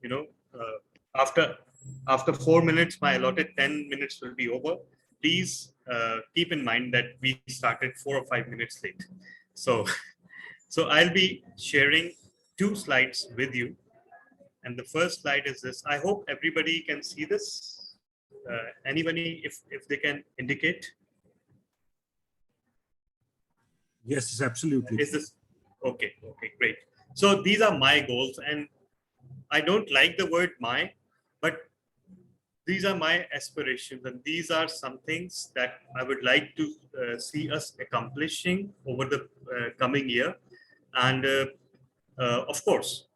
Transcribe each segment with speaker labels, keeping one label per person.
Speaker 1: you know, after 4 minutes, my allotted 10 minutes will be over. Please keep in mind that we started 4 or 5 minutes late. So, so I'll be sharing 2 slides with you. And the first slide is this. I hope everybody can see this. Anybody, if they can indicate.
Speaker 2: Yes, absolutely.
Speaker 1: Is this okay? Okay, great. So these are my goals, and I don't like the word "my," but these are my aspirations, and these are some things that I would like to see us accomplishing over the coming year. And of course,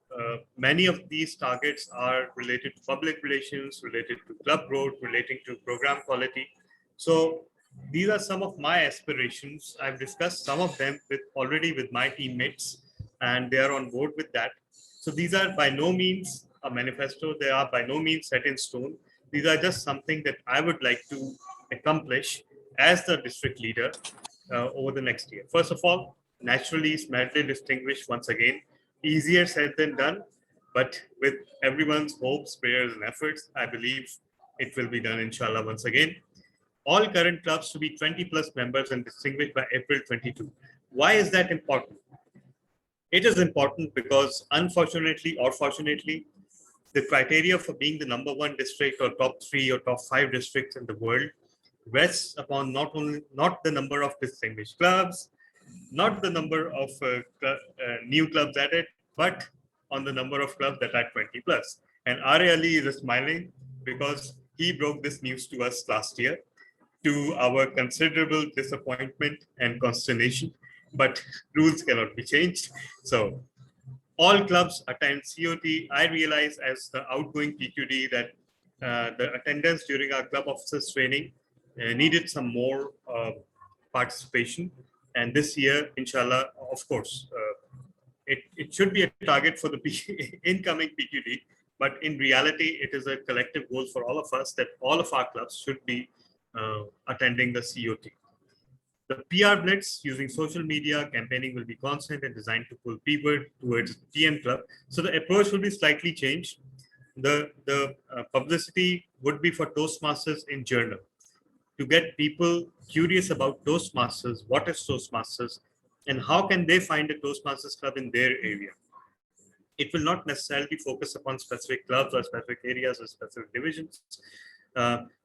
Speaker 1: many of these targets are related to public relations, related to club growth, relating to program quality. So these are some of my aspirations. I've discussed some of them already with my teammates, and they are on board with that. So these are by no means a manifesto. They are by no means set in stone. These are just something that I would like to accomplish as the district leader over the next year. First of all, naturally, smartly distinguished once again. Easier said than done, but with everyone's hopes, prayers, and efforts, I believe it will be done, inshallah, once again. All current clubs to be 20 plus members and distinguished by April 22. Why is that important? It is important because, unfortunately or fortunately, the criteria for being the number 1 district or top 3 or top 5 districts in the world rests upon not the number of distinguished clubs, not the number of new clubs added, but on the number of clubs that are 20 plus. And Ari Ali is smiling because he broke this news to us last year, to our considerable disappointment and consternation, but rules cannot be changed. So all clubs attend COT. I realize as the outgoing PQD that the attendance during our club officers training needed some more participation. And this year, inshallah, of course, it should be a target for the incoming PQD, but in reality, it is a collective goal for all of us that all of our clubs should be attending the COT. The PR blitz using social media campaigning will be constant and designed to pull people towards TN Club. So the approach will be slightly changed. The publicity would be for Toastmasters in journal to get people curious about Toastmasters, what is Toastmasters, and how can they find a Toastmasters club in their area. It will not necessarily focus upon specific clubs or specific areas or specific divisions.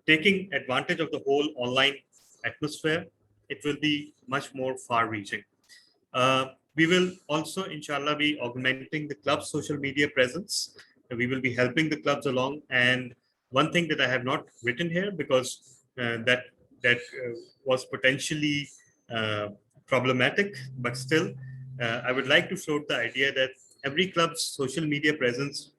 Speaker 1: Taking advantage of the whole online atmosphere, it will be much more far-reaching. We will also, inshallah, be augmenting the club's social media presence. We will be helping the clubs along. And one thing that I have not written here, because that was potentially problematic, but still, I would like to float the idea that every club's social media presence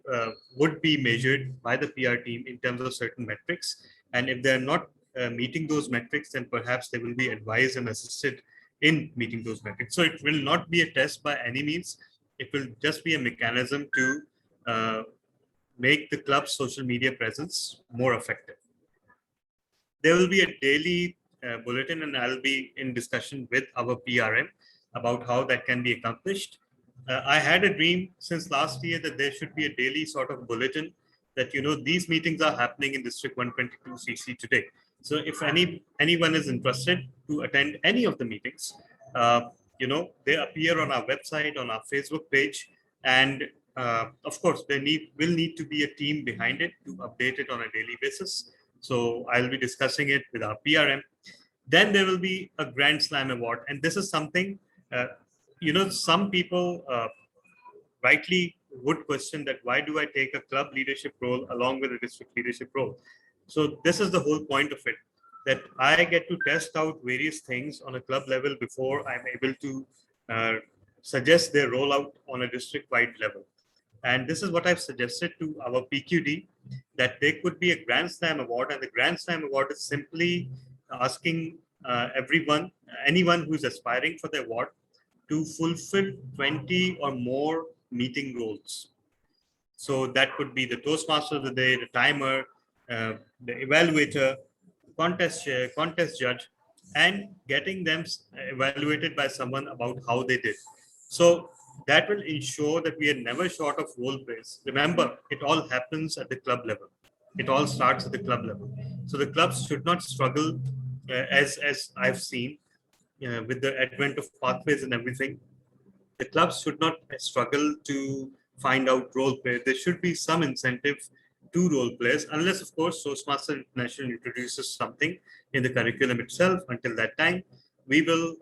Speaker 1: would be measured by the PR team in terms of certain metrics. And if they're not meeting those metrics, then perhaps they will be advised and assisted in meeting those metrics. So it will not be a test by any means. It will just be a mechanism to make the club's social media presence more effective. There will be a daily bulletin, and I'll be in discussion with our PRM about how that can be accomplished. I had a dream since last year that there should be a daily sort of bulletin that, these meetings are happening in District 122CC today. So if anyone is interested to attend any of the meetings, they appear on our website, on our Facebook page, and of course, will need to be a team behind it to update it on a daily basis. So I'll be discussing it with our PRM. Then there will be a Grand Slam award, and this is something, some people rightly would question that why do I take a club leadership role along with a district leadership role? So this is the whole point of it, that I get to test out various things on a club level before I'm able to suggest their rollout on a district-wide level. And this is what I've suggested to our PQD, that there could be a Grand Slam award, and the Grand Slam award is simply asking anyone who's aspiring for the award to fulfill 20 or more meeting roles. So that could be the Toastmaster of the day, the timer, the evaluator, contest chair, contest judge, and getting them evaluated by someone about how they did. So That will ensure that we are never short of role plays. Remember, it all happens at the club level. It all starts at the club level. So the clubs should not struggle, as I've seen, with the advent of pathways and everything. The clubs should not struggle to find out role play. There should be some incentive to role players, unless, of course, Toastmaster International introduces something in the curriculum itself. Until that time, we will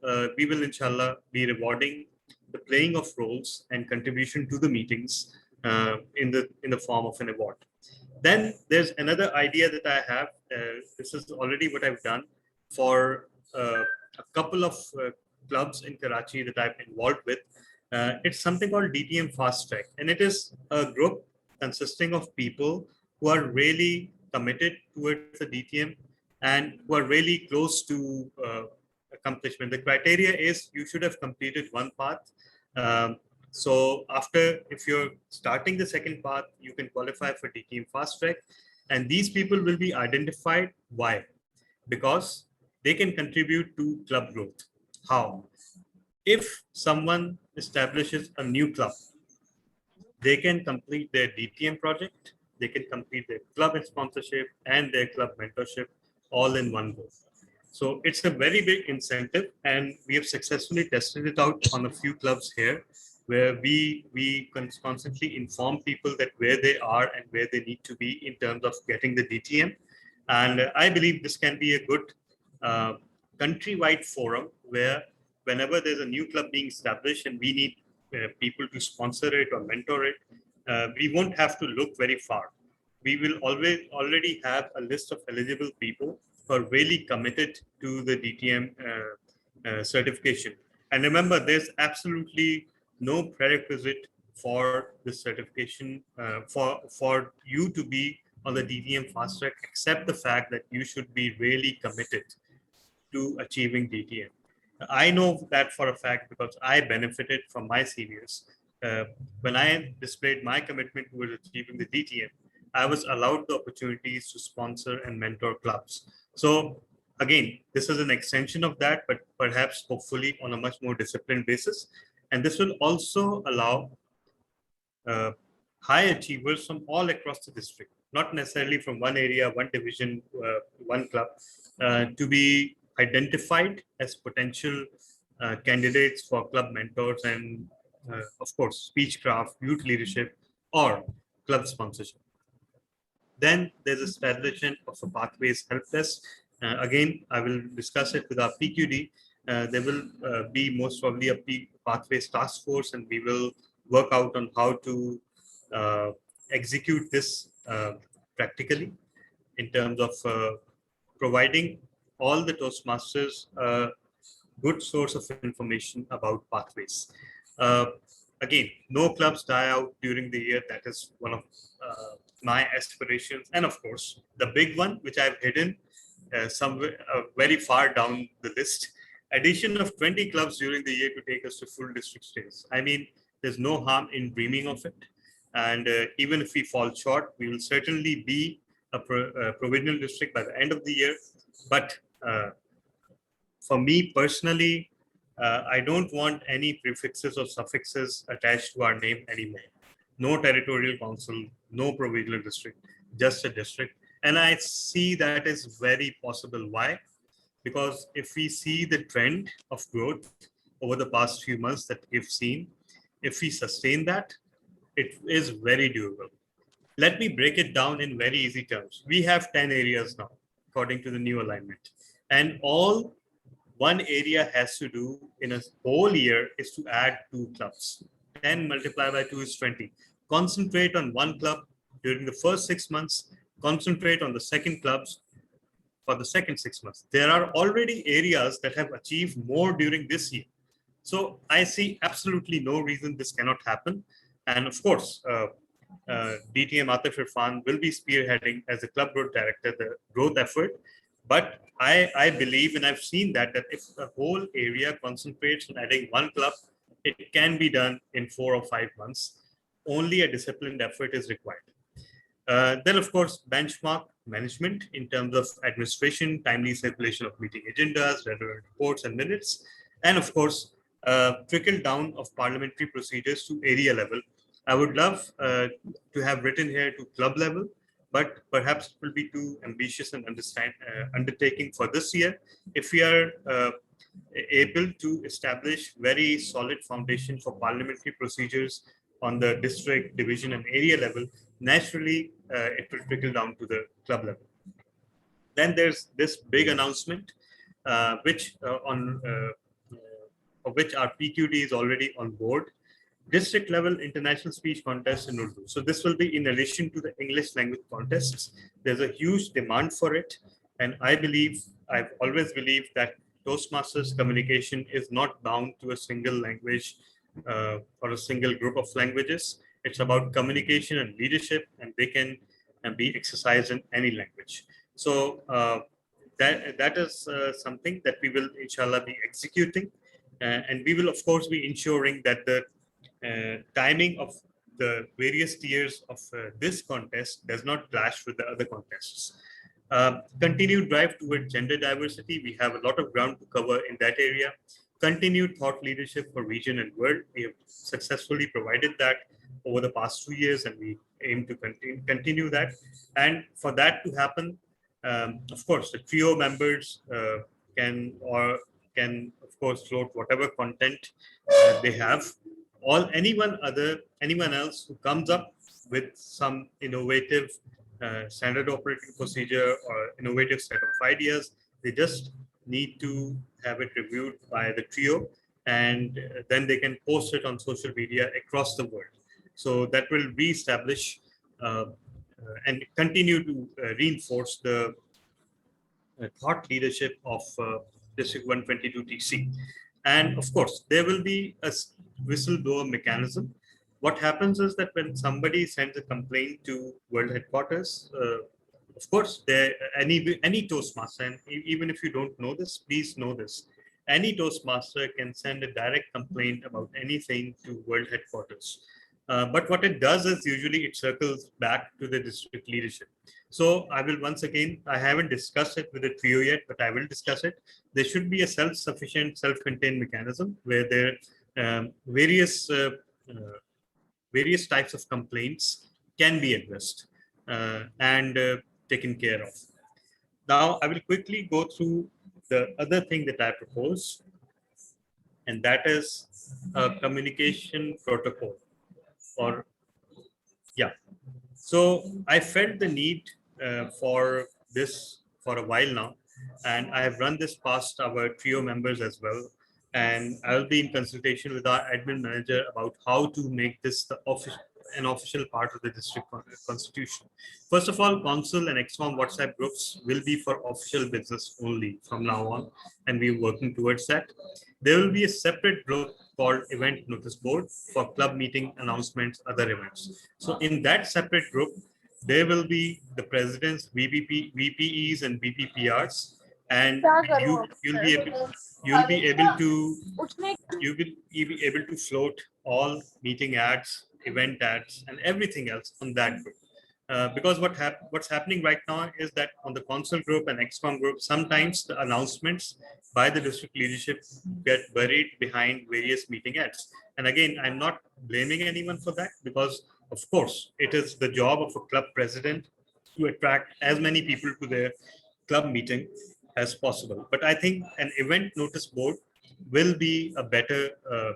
Speaker 1: inshallah be rewarding the playing of roles and contribution to the meetings in the form of an award. Then there's another idea that I have. This is already what I've done for a couple of clubs in Karachi that I'm involved with. It's something called DTM Fast Track, and it is a group consisting of people who are really committed towards the DTM and who are really close to accomplishment. The criteria is you should have completed one path. So after, if you're starting the second path, you can qualify for DTM Fast Track, and these people will be identified. Why? Because they can contribute to club growth. How? If someone establishes a new club, they can complete their DTM project, they can complete their club sponsorship and their club mentorship all in one go. So it's a very big incentive, and we have successfully tested it out on a few clubs here, where we constantly inform people that where they are and where they need to be in terms of getting the DTM. And I believe this can be a good countrywide forum where whenever there's a new club being established and we need people to sponsor it or mentor it, we won't have to look very far. We will already have a list of eligible people who are really committed to the DTM certification. And remember, there's absolutely no prerequisite for the certification for you to be on the DTM fast track, except the fact that you should be really committed to achieving DTM. I know that for a fact because I benefited from my seniors. When I displayed my commitment towards achieving the DTM, I was allowed the opportunities to sponsor and mentor clubs. So again, this is an extension of that, but perhaps hopefully on a much more disciplined basis. And this will also allow high achievers from all across the district, not necessarily from one area, one division, one club, to be identified as potential candidates for club mentors and, of course, speechcraft, youth leadership, or club sponsorship. Then there's establishment of a pathways help desk. Again, I will discuss it with our PQD. There will be most probably a pathways task force, and we will work out on how to execute this practically in terms of providing all the Toastmasters a good source of information about pathways. Again, no clubs die out during the year. That is one of my aspirations. And of course, the big one, which I've hidden somewhere very far down the list, addition of 20 clubs during the year to take us to full district status. I mean, there's no harm in dreaming of it. And even if we fall short, we will certainly be a provincial district by the end of the year. But for me personally, I don't want any prefixes or suffixes attached to our name anymore. No territorial council, no provincial district, just a district. And I see that is very possible. Why? Because if we see the trend of growth over the past few months that we've seen, if we sustain that, it is very doable. Let me break it down in very easy terms. We have 10 areas now, according to the new alignment. And all one area has to do in a whole year is to add 2 clubs. 10 multiplied by 2 is 20. Concentrate on one club during the first 6 months. Concentrate on the second clubs for the second 6 months. There are already areas that have achieved more during this year. So I see absolutely no reason this cannot happen. And of course, DTM Atif Irfan will be spearheading as a club growth director, the growth effort. But I believe, and I've seen that if the whole area concentrates on adding one club, it can be done in 4 or 5 months. Only a disciplined effort is required. Then, of course, benchmark management in terms of administration, timely circulation of meeting agendas, relevant reports and minutes. And of course, trickle down of parliamentary procedures to area level. I would love to have written here to club level, but perhaps it will be too ambitious and undertaking for this year. If we are able to establish very solid foundation for parliamentary procedures on the district, division, and area level, naturally it will trickle down to the club level. Then there's this big announcement, which of which our PQD is already on board. District level international speech contest in Urdu. So this will be in addition to the English language contests. There's a huge demand for it. And I've always believed that Toastmasters communication is not bound to a single language or a single group of languages. It's about communication and leadership, and they can be exercised in any language. So that is something that we will, inshallah, be executing. And we will, of course, be ensuring that the timing of the various tiers of this contest does not clash with the other contests. Continued drive toward gender diversity. We have a lot of ground to cover in that area. Continued thought leadership for region and world. We have successfully provided that over the past 2 years, and we aim to continue that. And for that to happen, of course, the trio members can of course float whatever content they have. Anyone else who comes up with some innovative standard operating procedure or innovative set of ideas, they just need to have it reviewed by the trio, and then they can post it on social media across the world. So that will reestablish and continue to reinforce the thought leadership of District 122TC. And of course, there will be a whistleblower mechanism. What happens is that when somebody sends a complaint to World Headquarters, of course, any Toastmaster, and even if you don't know this, please know this, any Toastmaster can send a direct complaint about anything to World Headquarters. But what it does is usually it circles back to the district leadership. So I will once again, I haven't discussed it with the trio yet, but I will discuss it. There should be a self-sufficient, self-contained mechanism where there various types of complaints can be addressed and taken care of. Now, I will quickly go through the other thing that I propose, and that is a communication protocol. So I felt the need for this for a while now, and I have run this past our trio members as well. And I'll be in consultation with our admin manager about how to make this an official part of the district constitution. First of all, Council and EXCOM WhatsApp groups will be for official business only from now on, and we're working towards that. There will be a separate group called Event Notice Board for club meeting announcements, other events. So in that separate group, there will be the presidents, VPEs, and VPPRs, and you'll be able to float all meeting ads, event ads, and everything else on that group. Because what's happening right now is that on the council group and EXCOM group, sometimes the announcements by the district leadership get buried behind various meeting ads. And again, I'm not blaming anyone for that, because of course it is the job of a club president to attract as many people to their club meeting as possible. But I think an event notice board will be a better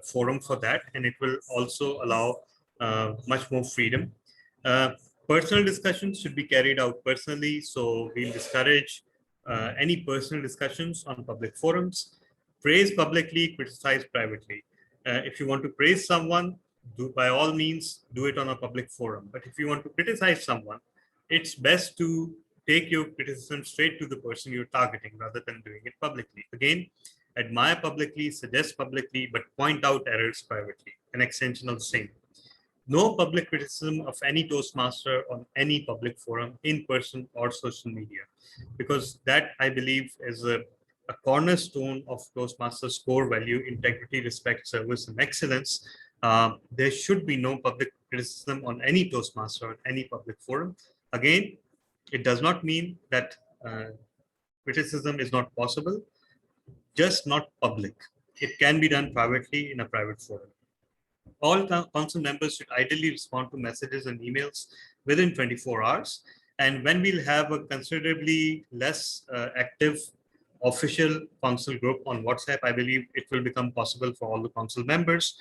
Speaker 1: forum for that, and it will also allow much more freedom. Personal discussions should be carried out personally, so we'll discourage any personal discussions on public forums. Praise publicly, criticize privately. If you want to praise someone, by all means, do it on a public forum. But if you want to criticize someone, it's best to take your criticism straight to the person you're targeting rather than doing it publicly. Again, admire publicly, suggest publicly, but point out errors privately, an extension of the same. No public criticism of any Toastmaster on any public forum, in person or social media, because that, I believe, is a cornerstone of Toastmasters' core value: integrity, respect, service, and excellence. There should be no public criticism on any Toastmaster on any public forum. Again, it does not mean that criticism is not possible, just not public. it can be done privately in a private forum. All council members should ideally respond to messages and emails within 24 hours. And when we'll have a considerably less active official council group on WhatsApp, I believe it will become possible for all the council members.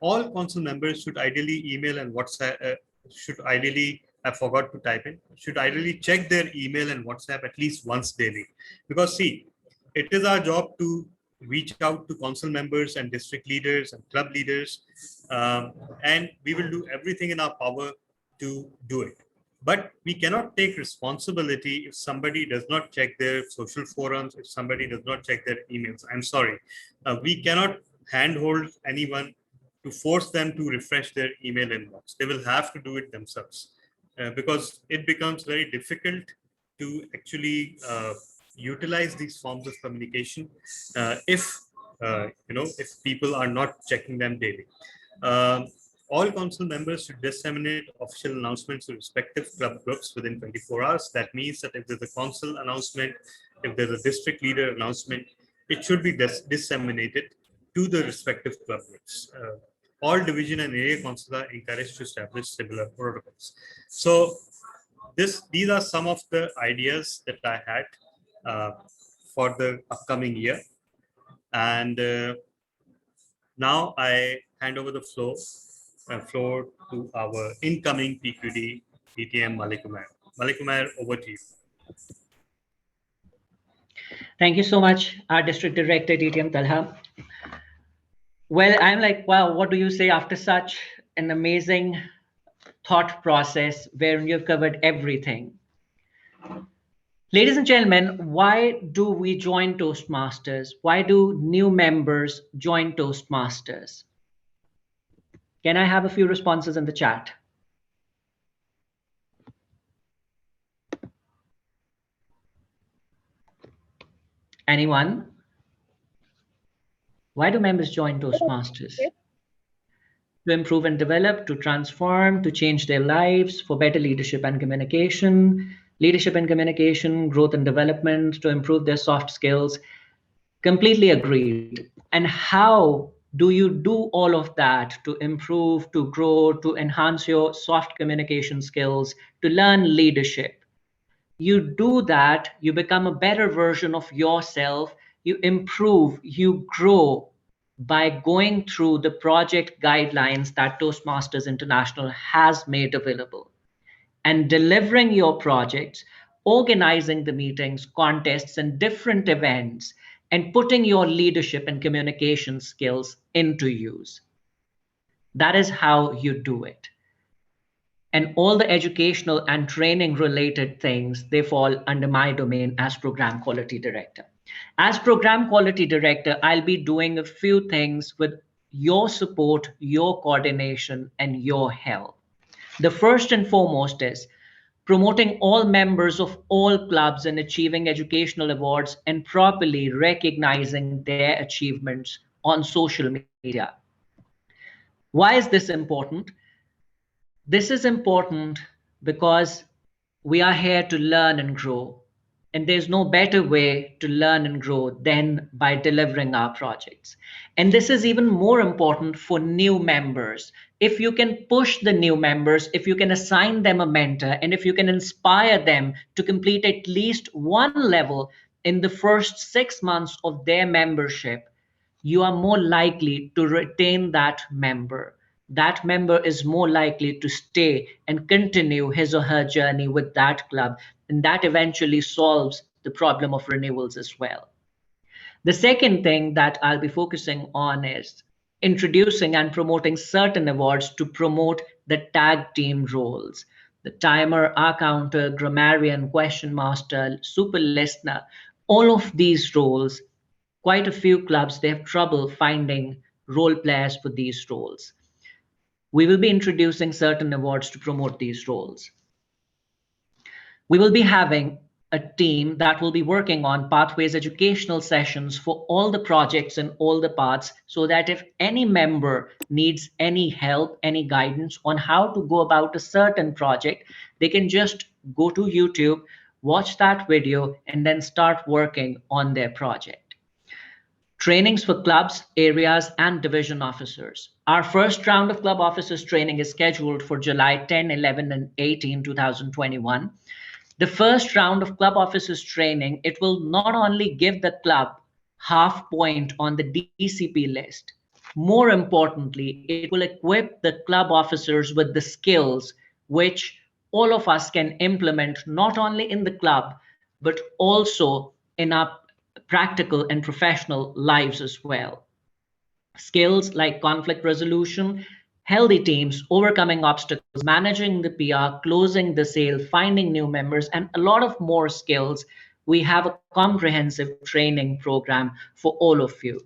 Speaker 1: All council members should ideally email and WhatsApp, should ideally, I forgot to type in, should ideally check their email and WhatsApp at least once daily. Because see, it is our job to reach out to council members and district leaders and club leaders, and we will do everything in our power to do it. But we cannot take responsibility if somebody does not check their social forums, if somebody does not check their emails. I'm sorry. We cannot handhold anyone to force them to refresh their email inbox. They will have to do it themselves because it becomes very difficult to actually utilize these forms of communication if if people are not checking them daily. All council members should disseminate official announcements to respective club groups within 24 hours. That means that if there's a council announcement, if there's a district leader announcement, it should be disseminated to the respective club groups. All division and area councils are encouraged to establish similar protocols. So these are some of the ideas that I had for the upcoming year. And now I hand over the floor to our incoming PQD, DTM Malik Umair. Malik Umair, over to you.
Speaker 3: Thank you so much, our District Director, DTM Talha. Well, I'm like, wow, what do you say after such an amazing thought process wherein you've covered everything? Ladies and gentlemen, why do we join Toastmasters? Why do new members join Toastmasters? Can I have a few responses in the chat? Anyone? Why do members join Toastmasters? To improve and develop, to transform, to change their lives, for better leadership and communication, growth and development, to improve their soft skills. Completely agreed. And how do you do all of that to improve, to grow, to enhance your soft communication skills, to learn leadership? You do that, you become a better version of yourself, you improve, you grow by going through the project guidelines that Toastmasters International has made available and delivering your projects, organizing the meetings, contests, and different events, and putting your leadership and communication skills into use. That is how you do it. And all the educational and training related things, they fall under my domain as Program Quality Director. As Program Quality Director, I'll be doing a few things with your support, your coordination, and your help. The first and foremost is promoting all members of all clubs and achieving educational awards and properly recognizing their achievements on social media. Why is this important? This is important because we are here to learn and grow. And there's no better way to learn and grow than by delivering our projects. And this is even more important for new members. If you can push the new members, if you can assign them a mentor, and if you can inspire them to complete at least one level in the first 6 months of their membership, you are more likely to retain that member. That member is more likely to stay and continue his or her journey with that club, and that eventually solves the problem of renewals as well. The second thing that I'll be focusing on is introducing and promoting certain awards to promote the tag team roles. The timer, our counter, grammarian, question master, super listener, all of these roles, quite a few clubs, they have trouble finding role players for these roles. We will be introducing certain awards to promote these roles. We will be having a team that will be working on pathways educational sessions for all the projects and all the parts, so that if any member needs any help, any guidance on how to go about a certain project, they can just go to YouTube, watch that video, and then start working on their project. trainings for clubs, areas, and division officers. Our first round of club officers training is scheduled for July 10, 11, and 18, 2021. The first round of club officers training, it will not only give the club half point on the DCP list, more importantly, it will equip the club officers with the skills which all of us can implement not only in the club, but also in our practical and professional lives as well. Skills like conflict resolution, healthy teams, overcoming obstacles, managing the PR, closing the sale, finding new members, and a lot of more skills. We have a comprehensive training program for all of you.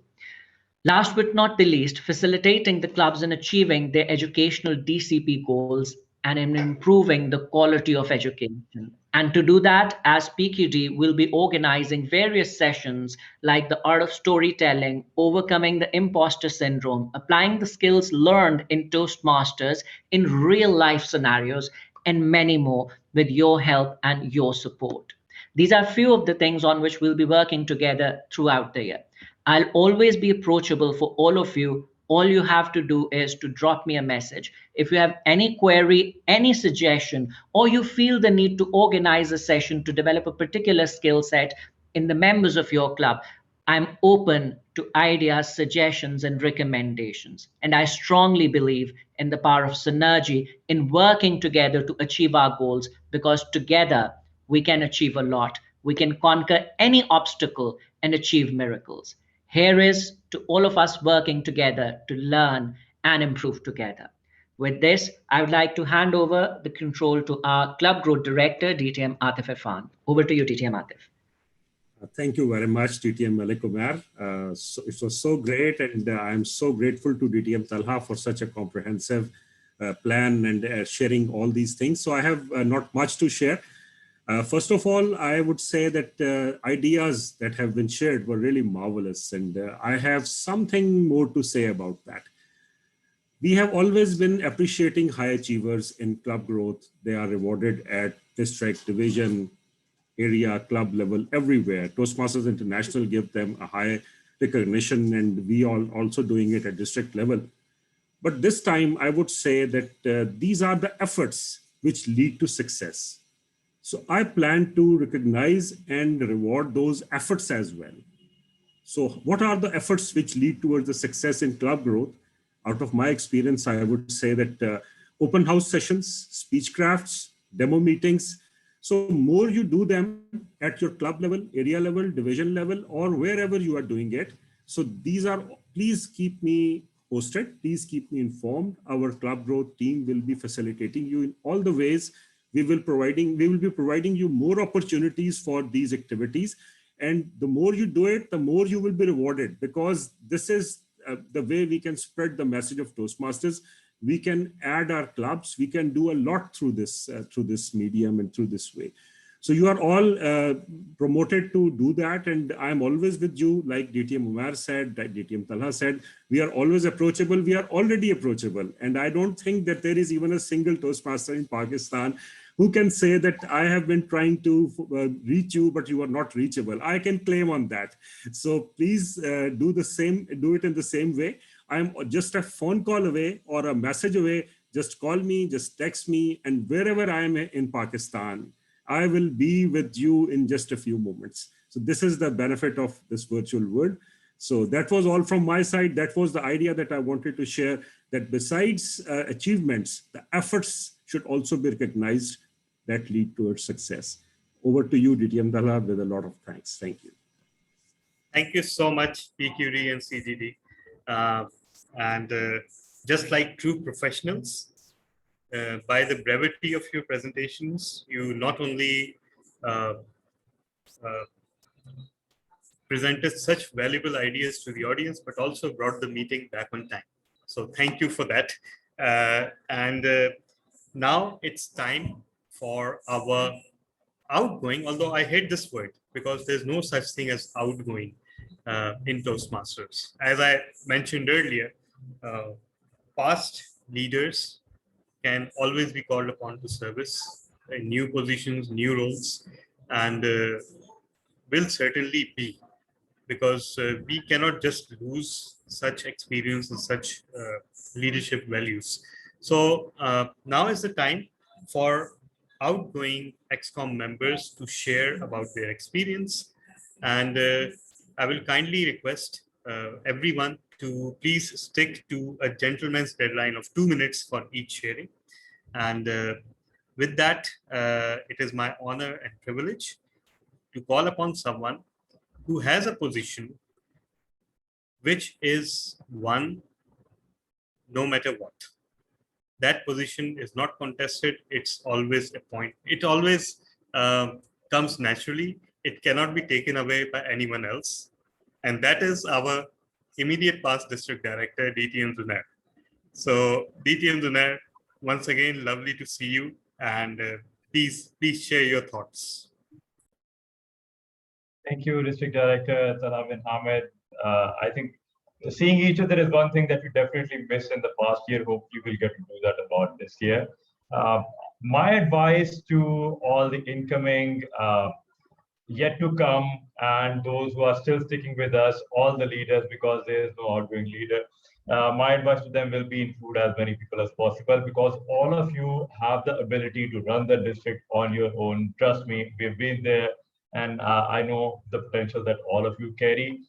Speaker 3: Last but not the least, facilitating the clubs in achieving their educational DCP goals and in improving the quality of education. And to do that, as PQD, we'll be organizing various sessions like the art of storytelling, overcoming the imposter syndrome, applying the skills learned in Toastmasters in real life scenarios, and many more with your help and your support. These are few of the things on which we'll be working together throughout the year. I'll always be approachable for all of you. All you have to do is to drop me a message. If you have any query, any suggestion, or you feel the need to organize a session to develop a particular skill set in the members of your club, I'm open to ideas, suggestions, and recommendations. And I strongly believe in the power of synergy in working together to achieve our goals, because together we can achieve a lot. We can conquer any obstacle and achieve miracles. Here is to all of us working together to learn and improve together. With this, I would like to hand over the control to our Club Growth Director, DTM Atif Irfan. Over to you, DTM Atif.
Speaker 2: Thank you very much, DTM Malik Umar. So it was so great, and I'm so grateful to DTM Talha for such a comprehensive plan and sharing all these things. So I have not much to share. First of all, I would say that ideas that have been shared were really marvelous, and I have something more to say about that. We have always been appreciating high achievers in club growth. They are rewarded at district, division, area, club level, everywhere. Toastmasters International give them a high recognition, and we are also doing it at district level. But this time, I would say that these are the efforts which lead to success. So I plan to recognize and reward those efforts as well. So what are the efforts which lead towards the success in club growth? Out of my experience, I would say that open house sessions, speech crafts, demo meetings. So more you do them at your club level, area level, division level, or wherever you are doing it. So these are, please keep me posted. Please keep me informed. Our club growth team will be facilitating you in all the ways. We will be providing you more opportunities for these activities. And the more you do it, the more you will be rewarded, because this is the way we can spread the message of Toastmasters. We can add our clubs. We can do a lot through this medium and through this way. So you are all promoted to do that. And I'm always with you, like DTM Umar said, like DTM Talha said, we are always approachable. We are already approachable. And I don't think that there is even a single Toastmaster in Pakistan who can say that I have been trying to reach you, but you are not reachable. I can claim on that. So please do it in the same way. I'm just a phone call away or a message away. Just call me, just text me, and wherever I am in Pakistan, I will be with you in just a few moments. So this is the benefit of this virtual world. So that was all from my side. That was the idea that I wanted to share, that besides achievements, the efforts should also be recognized that lead towards success. Over to you, DTM Talha, with a lot of thanks. Thank you.
Speaker 1: Thank you so much, PQD and CGD. Just like true professionals, by the brevity of your presentations, you not only presented such valuable ideas to the audience, but also brought the meeting back on time. So thank you for that. Now it's time for our outgoing, although I hate this word because there's no such thing as outgoing in Toastmasters. As I mentioned earlier, past leaders can always be called upon to service in new positions, new roles, and will certainly be because we cannot just lose such experience and such leadership values. So now is the time for outgoing EXCOM members to share about their experience. And I will kindly request everyone to please stick to a gentleman's deadline of 2 minutes for each sharing. And with that, it is my honor and privilege to call upon someone who has a position which is won no matter what. That position is not contested. It's always a point. It always comes naturally. It cannot be taken away by anyone else. And that is our immediate past district director, DTM Zunair. So DTM Zunair, once again, lovely to see you. And please share your thoughts.
Speaker 4: Thank you, District Director Talha bin Hamid. I think seeing each other is one thing that we definitely missed in the past year. Hopefully, we'll get to do that a lot this year. My advice to all the incoming, yet to come, and those who are still sticking with us, all the leaders, because there is no outgoing leader. My advice to them will be include as many people as possible, because all of you have the ability to run the district on your own. Trust me, we've been there, and I know the potential that all of you carry.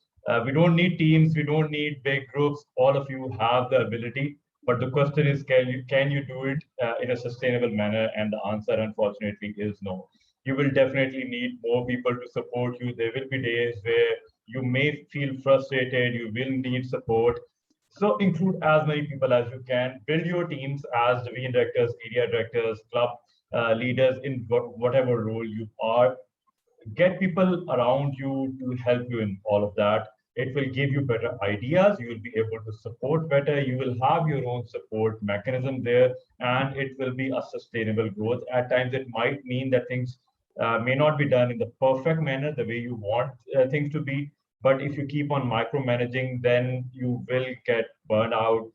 Speaker 4: We don't need teams, we don't need big groups. All of you have the ability, but the question is, can you do it in a sustainable manner? And the answer, unfortunately, is no. You will definitely need more people to support you. There will be days where you may feel frustrated, you will need support. So include as many people as you can. Build your teams as division directors, area directors, club leaders in whatever role you are. Get people around you to help you in all of that. It will give you better ideas. You will be able to support better. You will have your own support mechanism there, and it will be a sustainable growth. At times, it might mean that things may not be done in the perfect manner, the way you want things to be. But if you keep on micromanaging, then you will get burned out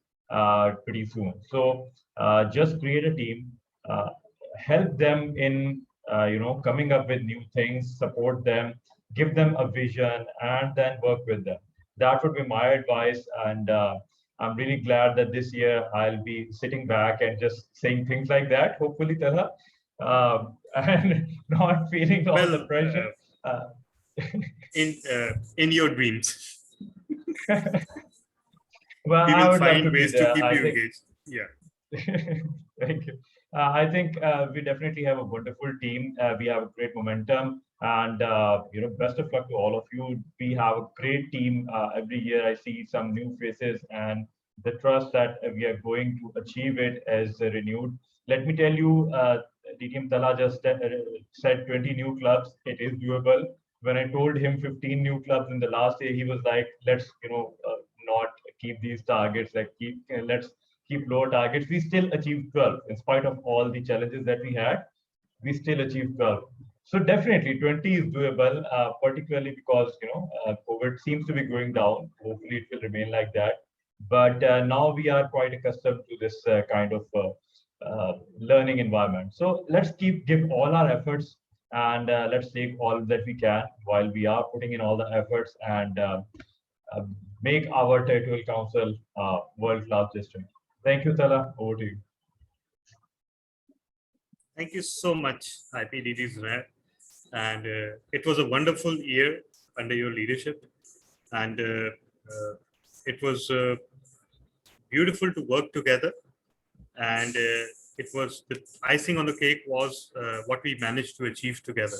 Speaker 4: pretty soon. So just create a team, help them in coming up with new things, support them, give them a vision, and then work with them. That would be my advice. And I'm really glad that this year I'll be sitting back and just saying things like that, hopefully, Talha, and not feeling all the pressure.
Speaker 1: In your dreams.
Speaker 4: Well,
Speaker 1: we
Speaker 4: I
Speaker 1: will
Speaker 4: would
Speaker 1: find
Speaker 4: love to
Speaker 1: ways
Speaker 4: be there.
Speaker 1: to keep you engaged. Yeah.
Speaker 4: Thank you. I think we definitely have a wonderful team. We have a great momentum, and best of luck to all of you. We have a great team. Every year, I see some new faces, and the trust that we are going to achieve it is renewed. Let me tell you, DTM Talha just said 20 new clubs. It is doable. When I told him 15 new clubs in the last year, he was like, "Let's not keep these targets. Like let's keep lower targets." We still achieved 12 in spite of all the challenges that we had. We still achieved 12. So definitely 20 is doable, particularly because COVID seems to be going down. Hopefully it will remain like that. But now we are quite accustomed to this kind of learning environment. So let's give all our efforts, and let's take all that we can while we are putting in all the efforts, and make our territorial council world-class district. Thank you, Talha. Over to you.
Speaker 1: Thank you so much, IPDD Zunair. And it was a wonderful year under your leadership. And it was beautiful to work together. And it was the icing on the cake was what we managed to achieve together.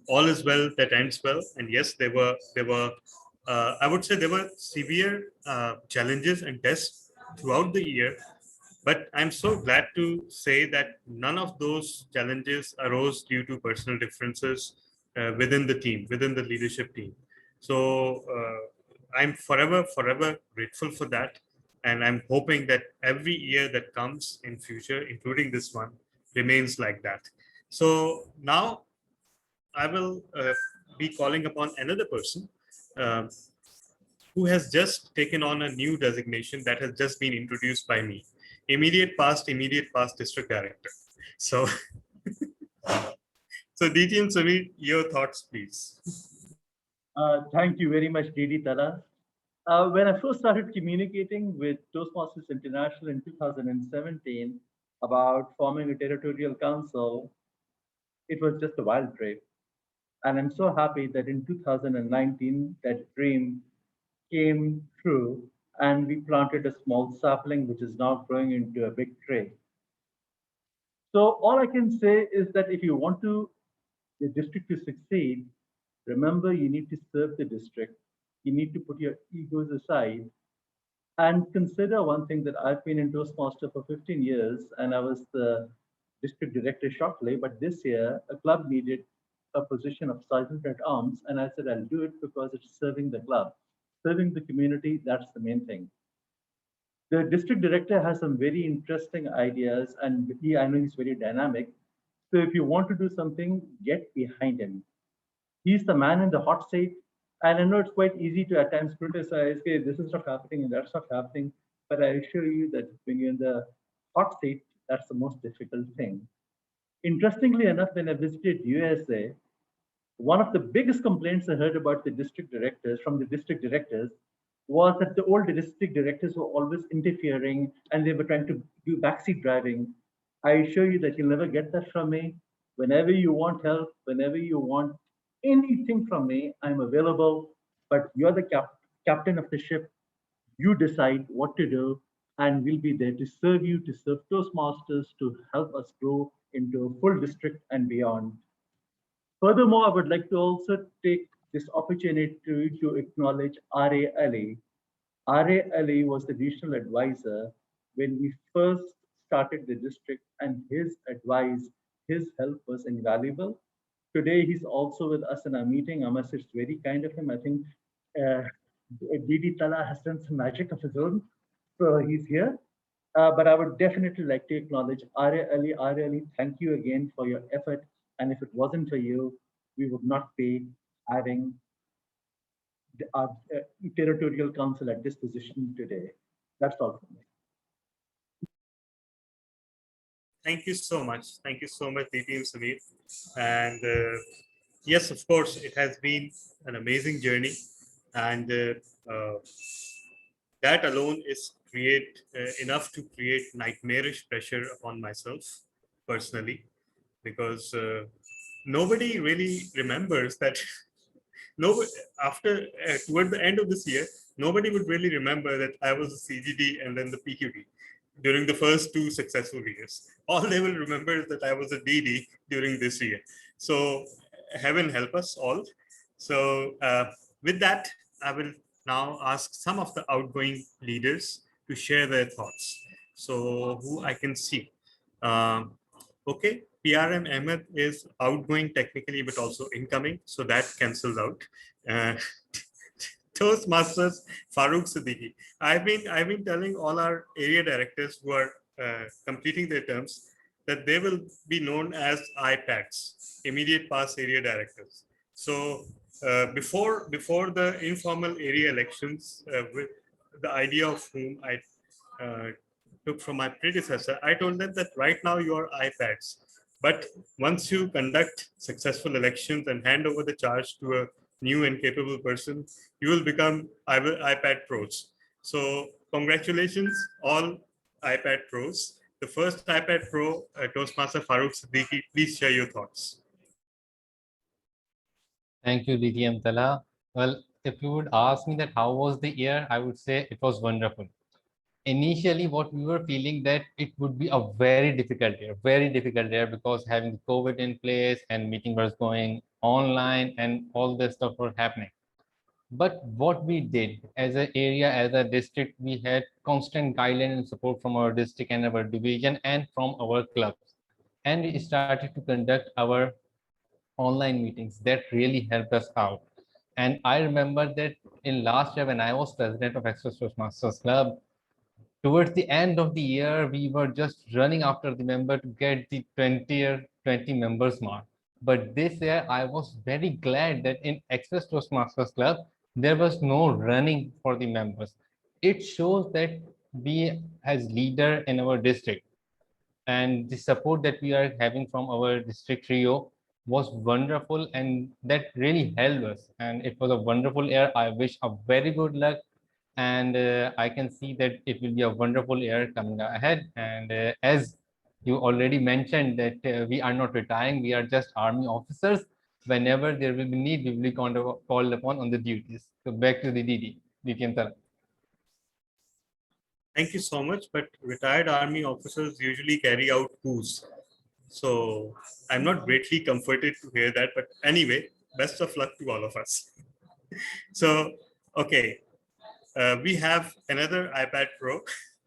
Speaker 1: All is well that ends well. And yes, there were I would say there were severe challenges and tests throughout the year. But I'm so glad to say that none of those challenges arose due to personal differences within the team, within the leadership team. So I'm forever grateful for that. And I'm hoping that every year that comes in future, including this one, remains like that. So now I will be calling upon another person who has just taken on a new designation that has just been introduced by me. Immediate past district director. So, so DTM Samir, your thoughts, please.
Speaker 5: Thank you very much, DD Tala. When I first started communicating with Toastmasters International in 2017 about forming a territorial council, it was just a wild dream. And I'm so happy that in 2019, that dream came true and we planted a small sapling, which is now growing into a big tree. So all I can say is that if you want the district to succeed, remember you need to serve the district. You need to put your egos aside and consider one thing that I've been in Toastmaster for 15 years and I was the district director shortly, but this year a club needed a position of sergeant at arms and I said I'll do it because it's serving the club, serving the community, that's the main thing. The district director has some very interesting ideas and I know he's very dynamic. So if you want to do something, get behind him. He's the man in the hot seat. And I know it's quite easy to at times criticize, okay, this is not happening and that's not happening. But I assure you that when you're in the hot seat, that's the most difficult thing. Interestingly enough, when I visited USA, one of the biggest complaints I heard about the district directors from the district directors was that the old district directors were always interfering and they were trying to do backseat driving. I assure you that you'll never get that from me. Whenever you want help, whenever you want anything from me, I'm available. But you're the captain of the ship. You decide what to do, and we'll be there to serve you, to serve Toastmasters, to help us grow into a full district and beyond. Furthermore, I would like to also take this opportunity to acknowledge R.A. Ali. R.A. Ali was the regional advisor when we first started the district, and his advice, his help was invaluable. Today, he's also with us in our meeting. I must say, it's very kind of him. I think uh, DD Tala has done some magic of his own, so he's here. But I would definitely like to acknowledge Arya Ali. Arya Ali, thank you again for your effort. And if it wasn't for you, we would not be having our territorial council at this position today. That's all from me.
Speaker 1: Thank you so much. Thank you so much, DT and Samir. And yes, of course, it has been an amazing journey. And that alone is enough to create nightmarish pressure upon myself personally, because nobody really remembers that. Nobody after toward the end of this year, nobody would really remember that I was a CGD and then the PQD during the first 2 successful years. All they will remember is that I was a DD during this year. So heaven help us all. So with that, I will now ask some of the outgoing leaders to share their thoughts. So who I can see. Okay, PRM Ahmed is outgoing technically, but also incoming. So that cancels out. Toastmasters Farooq Siddiqui. I've been telling all our area directors who are completing their terms that they will be known as IPADs, immediate pass area directors. So before the informal area elections, with the idea of whom I took from my predecessor, I told them that right now you are IPADs, but once you conduct successful elections and hand over the charge to a new and capable person, you will become iPad pros. So congratulations, all iPad pros. The first iPad pro, Toastmaster Farooq Siddiqui, please share your thoughts.
Speaker 6: Thank you, DTM Tala. Well, if you would ask me that how was the year, I would say it was wonderful. Initially, what we were feeling that it would be a very difficult year because having COVID in place and meeting was going online and all this stuff were happening. But what we did as an area, as a district, we had constant guidelines and support from our district and our division and from our clubs. And we started to conduct our online meetings that really helped us out. And I remember that in last year when I was president of Access Masters Club, towards the end of the year, we were just running after the member to get the 20 members mark. But this year, I was very glad that in Access Toastmasters Club, there was no running for the members. It shows that we as leader in our district and the support that we are having from our district trio, was wonderful, and that really helped us. And it was a wonderful year. I wish a very good luck, and I can see that it will be a wonderful year coming ahead. And as you already mentioned that we are not retiring, we are just army officers. Whenever there will be need, we will be called upon on the duties. So back to the DTM Tala.
Speaker 1: Thank you so much. But retired army officers usually carry out coups. So I'm not greatly comforted to hear that. But anyway, best of luck to all of us. So, okay. We have another iPad Pro,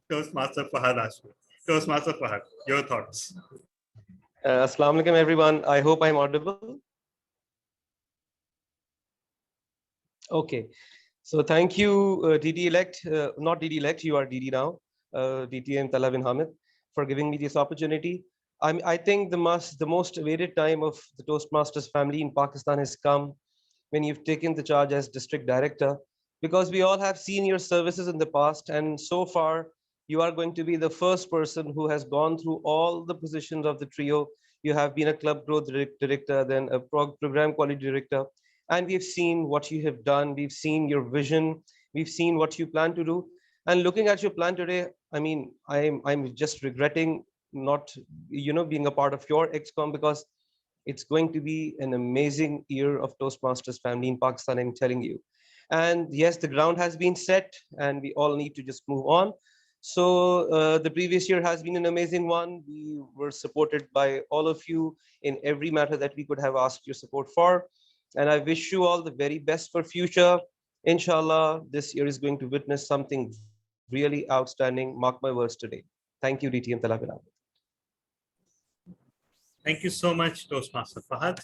Speaker 1: Toastmaster Fahad Ashmi. Toastmaster Fahad, your thoughts.
Speaker 7: Assalamu alaikum, everyone. I hope I'm audible. Okay. So thank you, DD elect, not DD elect, you are DD now, DTM Tala bin Hamid, for giving me this opportunity. I think the most awaited time of the Toastmasters family in Pakistan has come when you've taken the charge as district director, because we all have seen your services in the past, and so far you are going to be the first person who has gone through all the positions of the trio. You have been a club growth director, then a program quality director, and we've seen what you have done. We've seen your vision. We've seen what you plan to do. And looking at your plan today, I mean, I'm just regretting not, being a part of your EXCOM, because it's going to be an amazing year of Toastmasters family in Pakistan, I'm telling you. And yes, the ground has been set and we all need to just move on. So the previous year has been an amazing one. We were supported by all of you in every matter that we could have asked your support for. And I wish you all the very best for future. Inshallah, this year is going to witness something really outstanding. Mark my words today. Thank you, DTM Tala bin Hamid.
Speaker 1: Thank you so much, Toastmaster Fahad,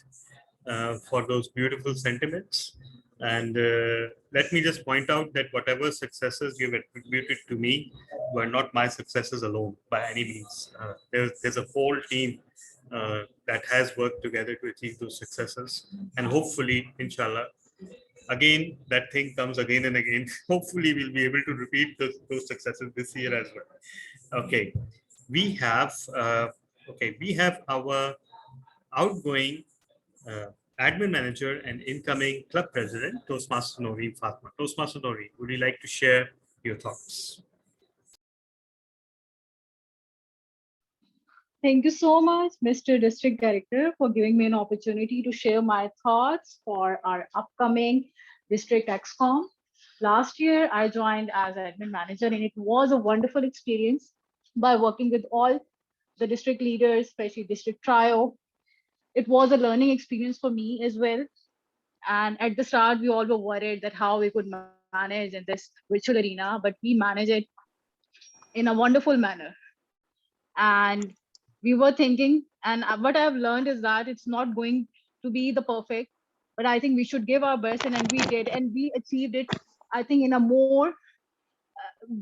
Speaker 1: for those beautiful sentiments. And let me just point out that whatever successes you've attributed to me were not my successes alone by any means. There's a whole team that has worked together to achieve those successes. And hopefully, inshallah, again, that thing comes again and again. Hopefully, we'll be able to repeat those successes this year as well. Okay, we have our outgoing admin manager and incoming club president, Toastmaster Noreen Fatma. Toastmaster Noreen, would you like to share your thoughts?
Speaker 8: Thank you so much, Mr. District Director, for giving me an opportunity to share my thoughts for our upcoming District EXCOM. Last year, I joined as admin manager, and it was a wonderful experience by working with all the district leaders, especially district trio. It was a learning experience for me as well. And at the start, we all were worried that how we could manage in this virtual arena, but we managed it in a wonderful manner. And we were thinking, and what I've learned is that it's not going to be the perfect, but I think we should give our best, and we did, and we achieved it, I think, in a more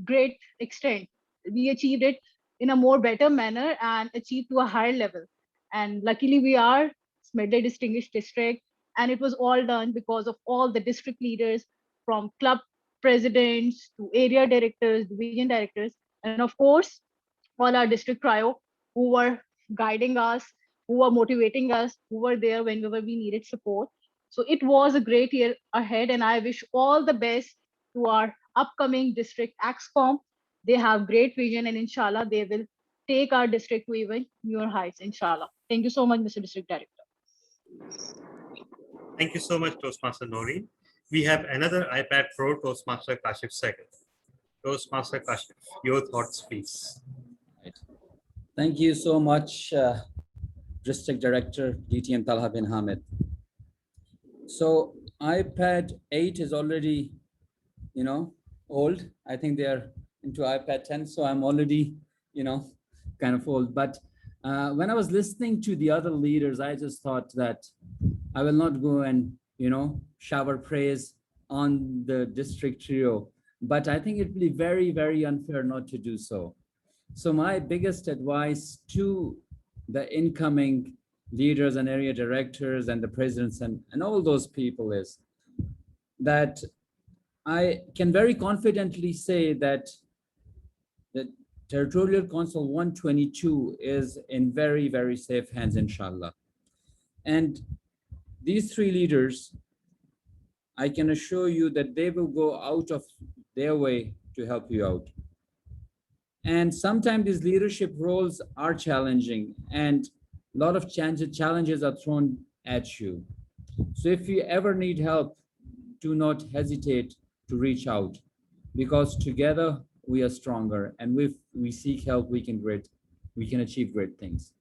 Speaker 8: great extent. We achieved it in a more better manner and achieved to a higher level. And luckily we are Smedley Distinguished District, and it was all done because of all the district leaders, from club presidents to area directors, division directors, and of course, all our district trio who were guiding us, who were motivating us, who were there whenever we needed support. So it was a great year ahead, and I wish all the best to our upcoming district EXCOM. They have great vision, and inshallah, they will take our district to even newer heights, inshallah. Thank you so much, Mr. District Director.
Speaker 1: Thank you so much, Toastmaster Noreen. We have another iPad Pro, Toastmaster Kashif Sehgal. Toastmaster Kashif, your thoughts, please.
Speaker 9: Thank you so much, District Director, DTM Talha bin Hamid. So iPad 8 is already, old. I think they are into iPad 10, so I'm already, kind of old. But when I was listening to the other leaders, I just thought that I will not go and, shower praise on the district trio, but I think it would be very, very unfair not to do so. So my biggest advice to the incoming leaders and area directors and the presidents and all those people is that I can very confidently say that the Territorial Council 122 is in very, very safe hands, inshallah. And these three leaders, I can assure you that they will go out of their way to help you out. And sometimes these leadership roles are challenging and a lot of challenges are thrown at you. So if you ever need help, do not hesitate to reach out, because together we are stronger, and if we seek help, we can achieve great things.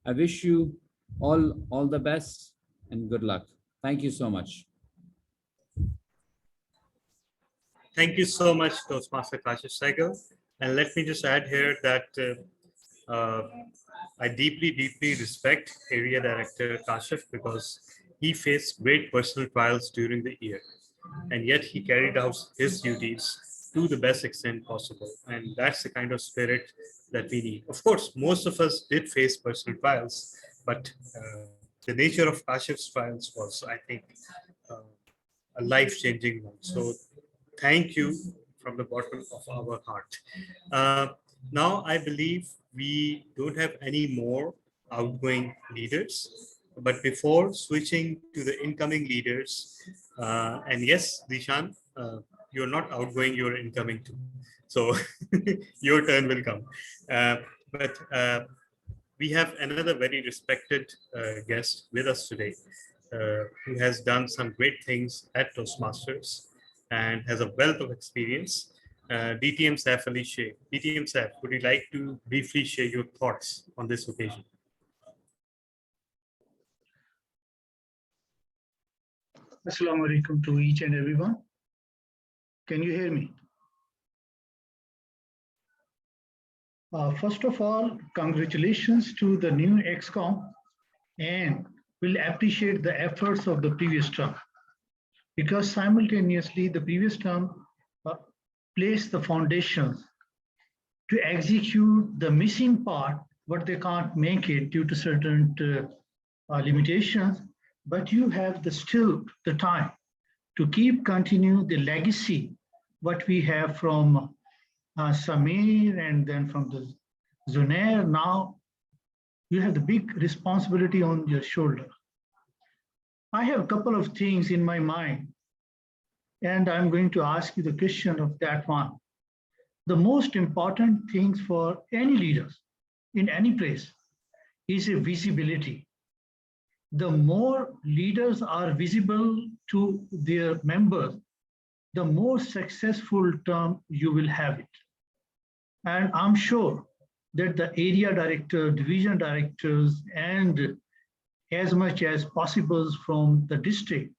Speaker 9: I wish you all the best and good luck. Thank you so much.
Speaker 1: Thank you so much, Toastmaster Kashif Saigal. And let me just add here that I deeply respect Area Director Kashif, because he faced great personal trials during the year, and yet he carried out his duties to the best extent possible. And that's the kind of spirit that we need. Of course, most of us did face personal trials, but the nature of Kashif's trials was, I think, a life-changing one. So thank you from the bottom of our heart. Now, I believe we don't have any more outgoing leaders. But before switching to the incoming leaders, and yes, Dishan, you're not outgoing, you're incoming too. So your turn will come. But we have another very respected guest with us today, who has done some great things at Toastmasters and has a wealth of experience. DTM Saif Ali Sheikh. DTM Saif, would you like to briefly share your thoughts on this occasion?
Speaker 10: Assalamu alaikum to each and everyone. Can you hear me? First of all, congratulations to the new EXCOM, and we'll appreciate the efforts of the previous term, because simultaneously the previous term placed the foundations to execute the missing part, but they can't make it due to certain limitations. But you have still the time to continue the legacy what we have from Samir and then from the Zunair. Now you have the big responsibility on your shoulder. I have a couple of things in my mind, and I'm going to ask you the question of that one. The most important things for any leaders in any place is a visibility. The more leaders are visible to their members, the more successful term you will have it. And I'm sure that the area director, division directors, and as much as possible from the district,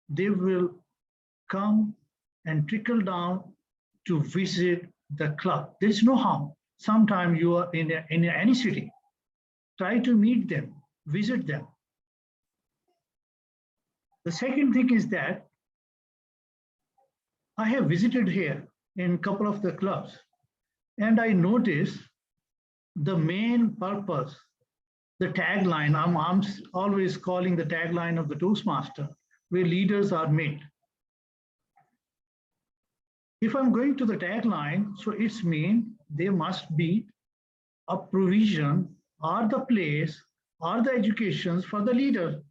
Speaker 10: they will come and trickle down to visit the club. There's no harm. Sometime you are in any city, try to meet them, visit them. The second thing is that I have visited here in a couple of the clubs, and I noticed the main purpose, the tagline, I'm always calling the tagline of the Toastmaster, where leaders are made. If I'm going to the tagline, so it's mean there must be a provision or the place or the educations for the leader.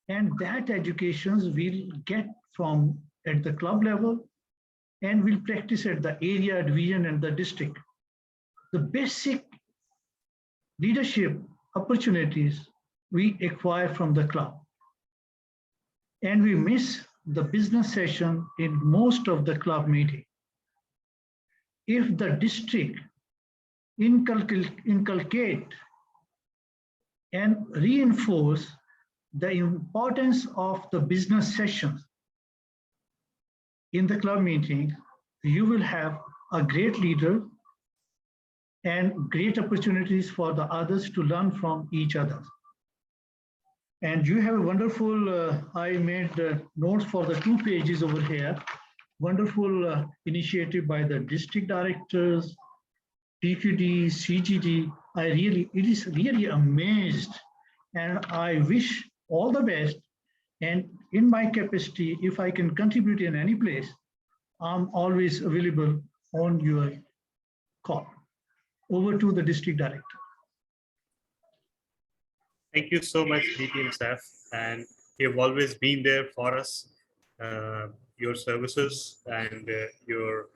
Speaker 10: And that educations we'll get from at the club level, and we'll practice at the area, division, and the district. The basic leadership opportunities we acquire from the club. And we miss the business session in most of the club meeting. If the district inculcate and reinforce the importance of the business sessions in the club meeting, you will have a great leader and great opportunities for the others to learn from each other. And you have a wonderful, I made notes for the 2 pages over here, wonderful initiative by the district directors, PQD, CGD. It is really amazed, and I wish all the best. And in my capacity, if I can contribute in any place, I'm always available on your call. Over to the district director.
Speaker 1: Thank you so much, DTM staff, and you've always been there for us. Your services and your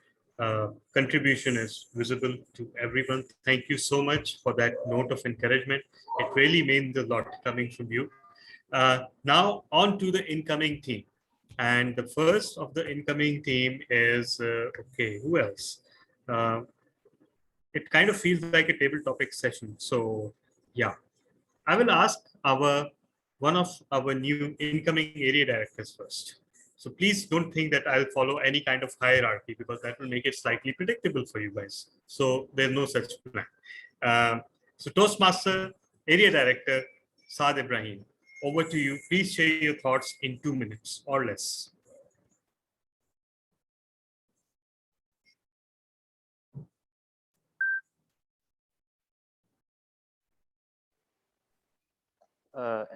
Speaker 1: contribution is visible to everyone. Thank you so much for that note of encouragement. It really means a lot coming from you. Now on to the incoming team. And the first of the incoming team is, okay, who else? It kind of feels like a table topic session. So yeah, I will ask one of our new incoming area directors first. So please don't think that I'll follow any kind of hierarchy because that will make it slightly predictable for you guys. So there's no such plan. So Toastmaster Area Director Saad Ibrahim, over to you. Please share your thoughts in 2 minutes or less.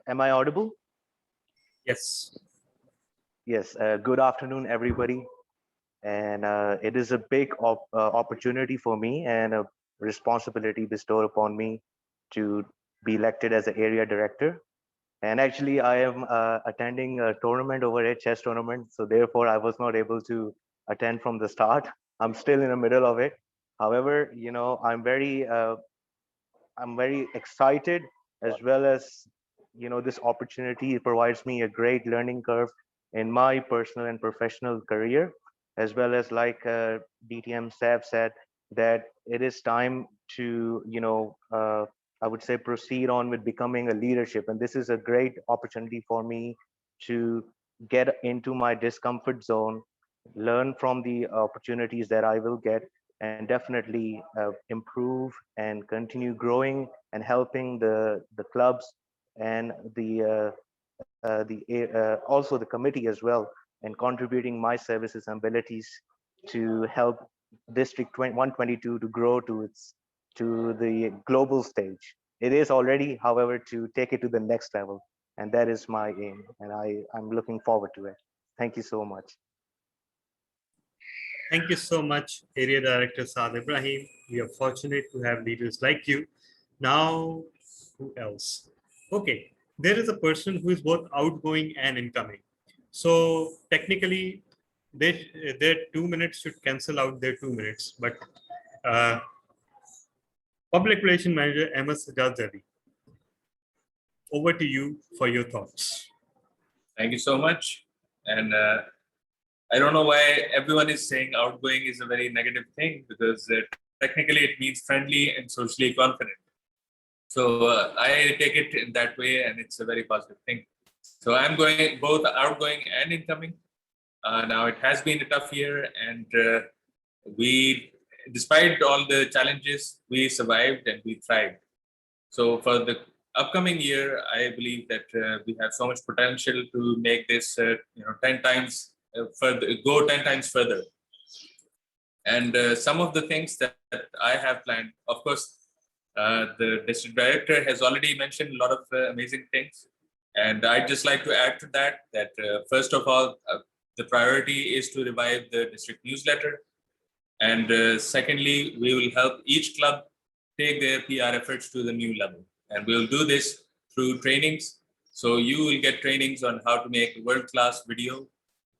Speaker 11: Am I audible?
Speaker 1: Yes.
Speaker 11: Yes. Good afternoon, everybody. And it is a big opportunity for me and a responsibility bestowed upon me to be elected as an area director. And actually, I am attending a tournament over a chess tournament. So therefore, I was not able to attend from the start. I'm still in the middle of it. However, you know, I'm very excited, as well as, you know, this opportunity provides me a great learning curve in my personal and professional career, as well as like DTM Saab said, that it is time to, you know, I would say proceed on with becoming a leadership. And this is a great opportunity for me to get into my discomfort zone, learn from the opportunities that I will get, and definitely improve and continue growing and helping the clubs and also the committee as well, and contributing my services and abilities to help District 122 to grow to the global stage. It is already, however, to take it to the next level, and that is my aim, and I'm looking forward to it. Thank you so much.
Speaker 1: Thank you so much, Area Director Saad Ibrahim. We are fortunate to have leaders like you. Now, who else? Okay, there is a person who is both outgoing and incoming. So technically, their 2 minutes should cancel out their 2 minutes. But Public Relations Manager Ahmed Sajjad Zadi, over to you for your thoughts.
Speaker 12: Thank you so much. And I don't know why everyone is saying outgoing is a very negative thing, because technically it means friendly and socially confident. So I take it in that way, and it's a very positive thing. So I'm going both outgoing and incoming. Now it has been a tough year, and despite all the challenges, we survived and we thrived. So for the upcoming year, I believe that we have so much potential to make this 10 times further, go 10 times further. And some of the things that I have planned, of course, the district director has already mentioned a lot of amazing things. And I'd just like to add to that first of all, the priority is to revive the district newsletter. And secondly, we will help each club take their PR efforts to the new level. And we'll do this through trainings. So you will get trainings on how to make world-class video,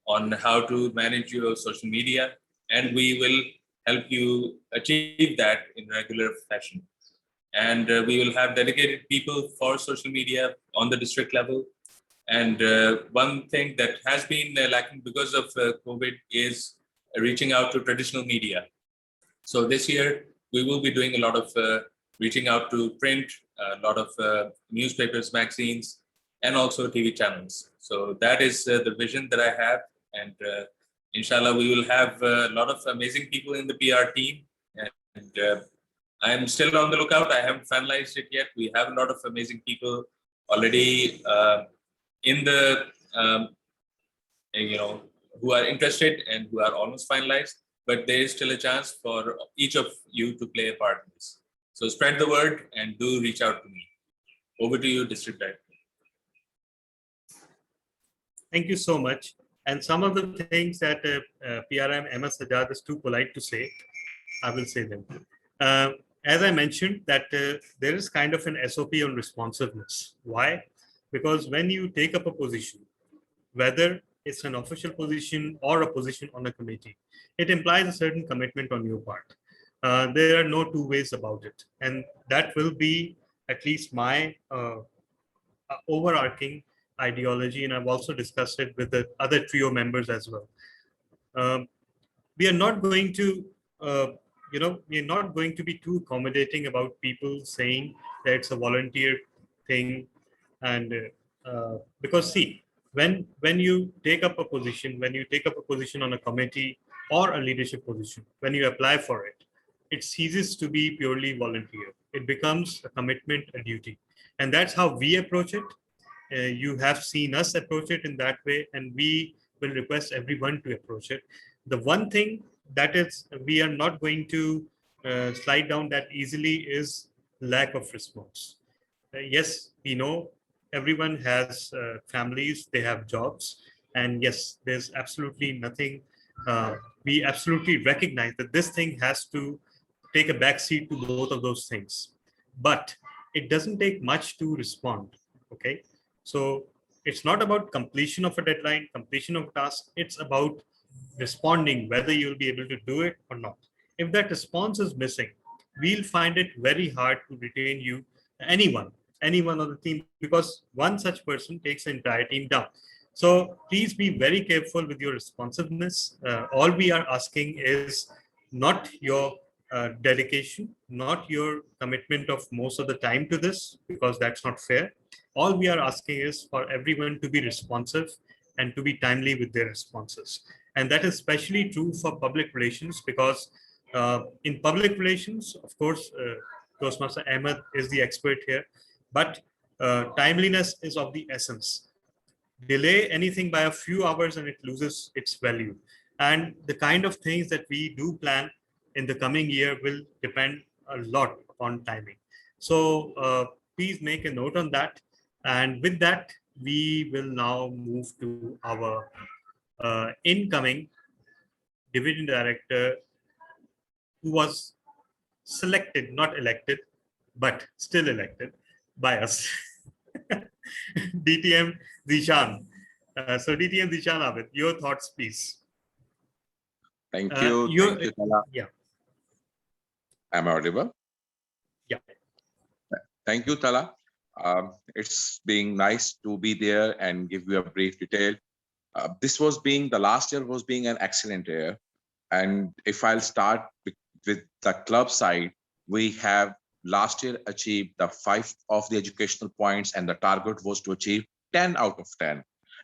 Speaker 12: on how to manage your social media, and we will help you achieve that in regular fashion. And we will have dedicated people for social media on the district level. And one thing that has been lacking because of COVID is reaching out to traditional media. So this year, we will be doing a lot of reaching out to print, a lot of newspapers, magazines, and also TV channels. So that is the vision that I have. And inshallah, we will have a lot of amazing people in the PR team. And I'm still on the lookout. I haven't finalized it yet. We have a lot of amazing people already in the, who are interested and who are almost finalized. But there is still a chance for each of you to play a part in this. So spread the word and do reach out to me. Over to you, District Director.
Speaker 1: Thank you so much. And some of the things that PRM Ahmed Sajjad is too polite to say, I will say them. as I mentioned, that there is kind of an SOP on responsiveness. Why? Because when you take up a position, whether it's an official position or a position on a committee, it implies a certain commitment on your part. There are no two ways about it. And that will be at least my overarching ideology. And I've also discussed it with the other trio members as well. We are not going to, we're not going to be too accommodating about people saying that it's a volunteer thing. And because see, when you take up a position, on a committee or a leadership position, when you apply for it, it ceases to be purely volunteer. It becomes a commitment, a duty. And that's how we approach it. You have seen us approach it in that way, and we will request everyone to approach it. The one thing that is we are not going to slide down that easily is lack of response. Yes, we know everyone has families, they have jobs, and yes, there's absolutely nothing. We absolutely recognize that this thing has to take a backseat to both of those things, but it doesn't take much to respond. Okay, so it's not about completion of a deadline, completion of a task. It's about responding, whether you'll be able to do it or not. If that response is missing, we'll find it very hard to retain you, anyone on the team, because one such person takes the entire team down. So please be very careful with your responsiveness. All we are asking is not your dedication, not your commitment of most of the time to this, because that's not fair. All we are asking is for everyone to be responsive and to be timely with their responses. And that is especially true for public relations, because in public relations, of course, Toastmaster Ahmed is the expert here, but timeliness is of the essence. Delay anything by a few hours and it loses its value. And the kind of things that we do plan in the coming year will depend a lot upon timing. So please make a note on that. And with that, we will now move to our incoming division director, who was selected, not elected, but still elected by us, DTM Zishan. So DTM Zishan, Abid, your thoughts, please.
Speaker 13: Thank you. Thank you, Tala.
Speaker 1: Yeah.
Speaker 13: Am I audible?
Speaker 1: Yeah.
Speaker 13: Thank you, Tala. It's being nice to be there and give you a brief detail. The last year was being an excellent year. And if I'll start with the club side, we have last year achieved the 5 of the educational points, and the target was to achieve 10 out of 10.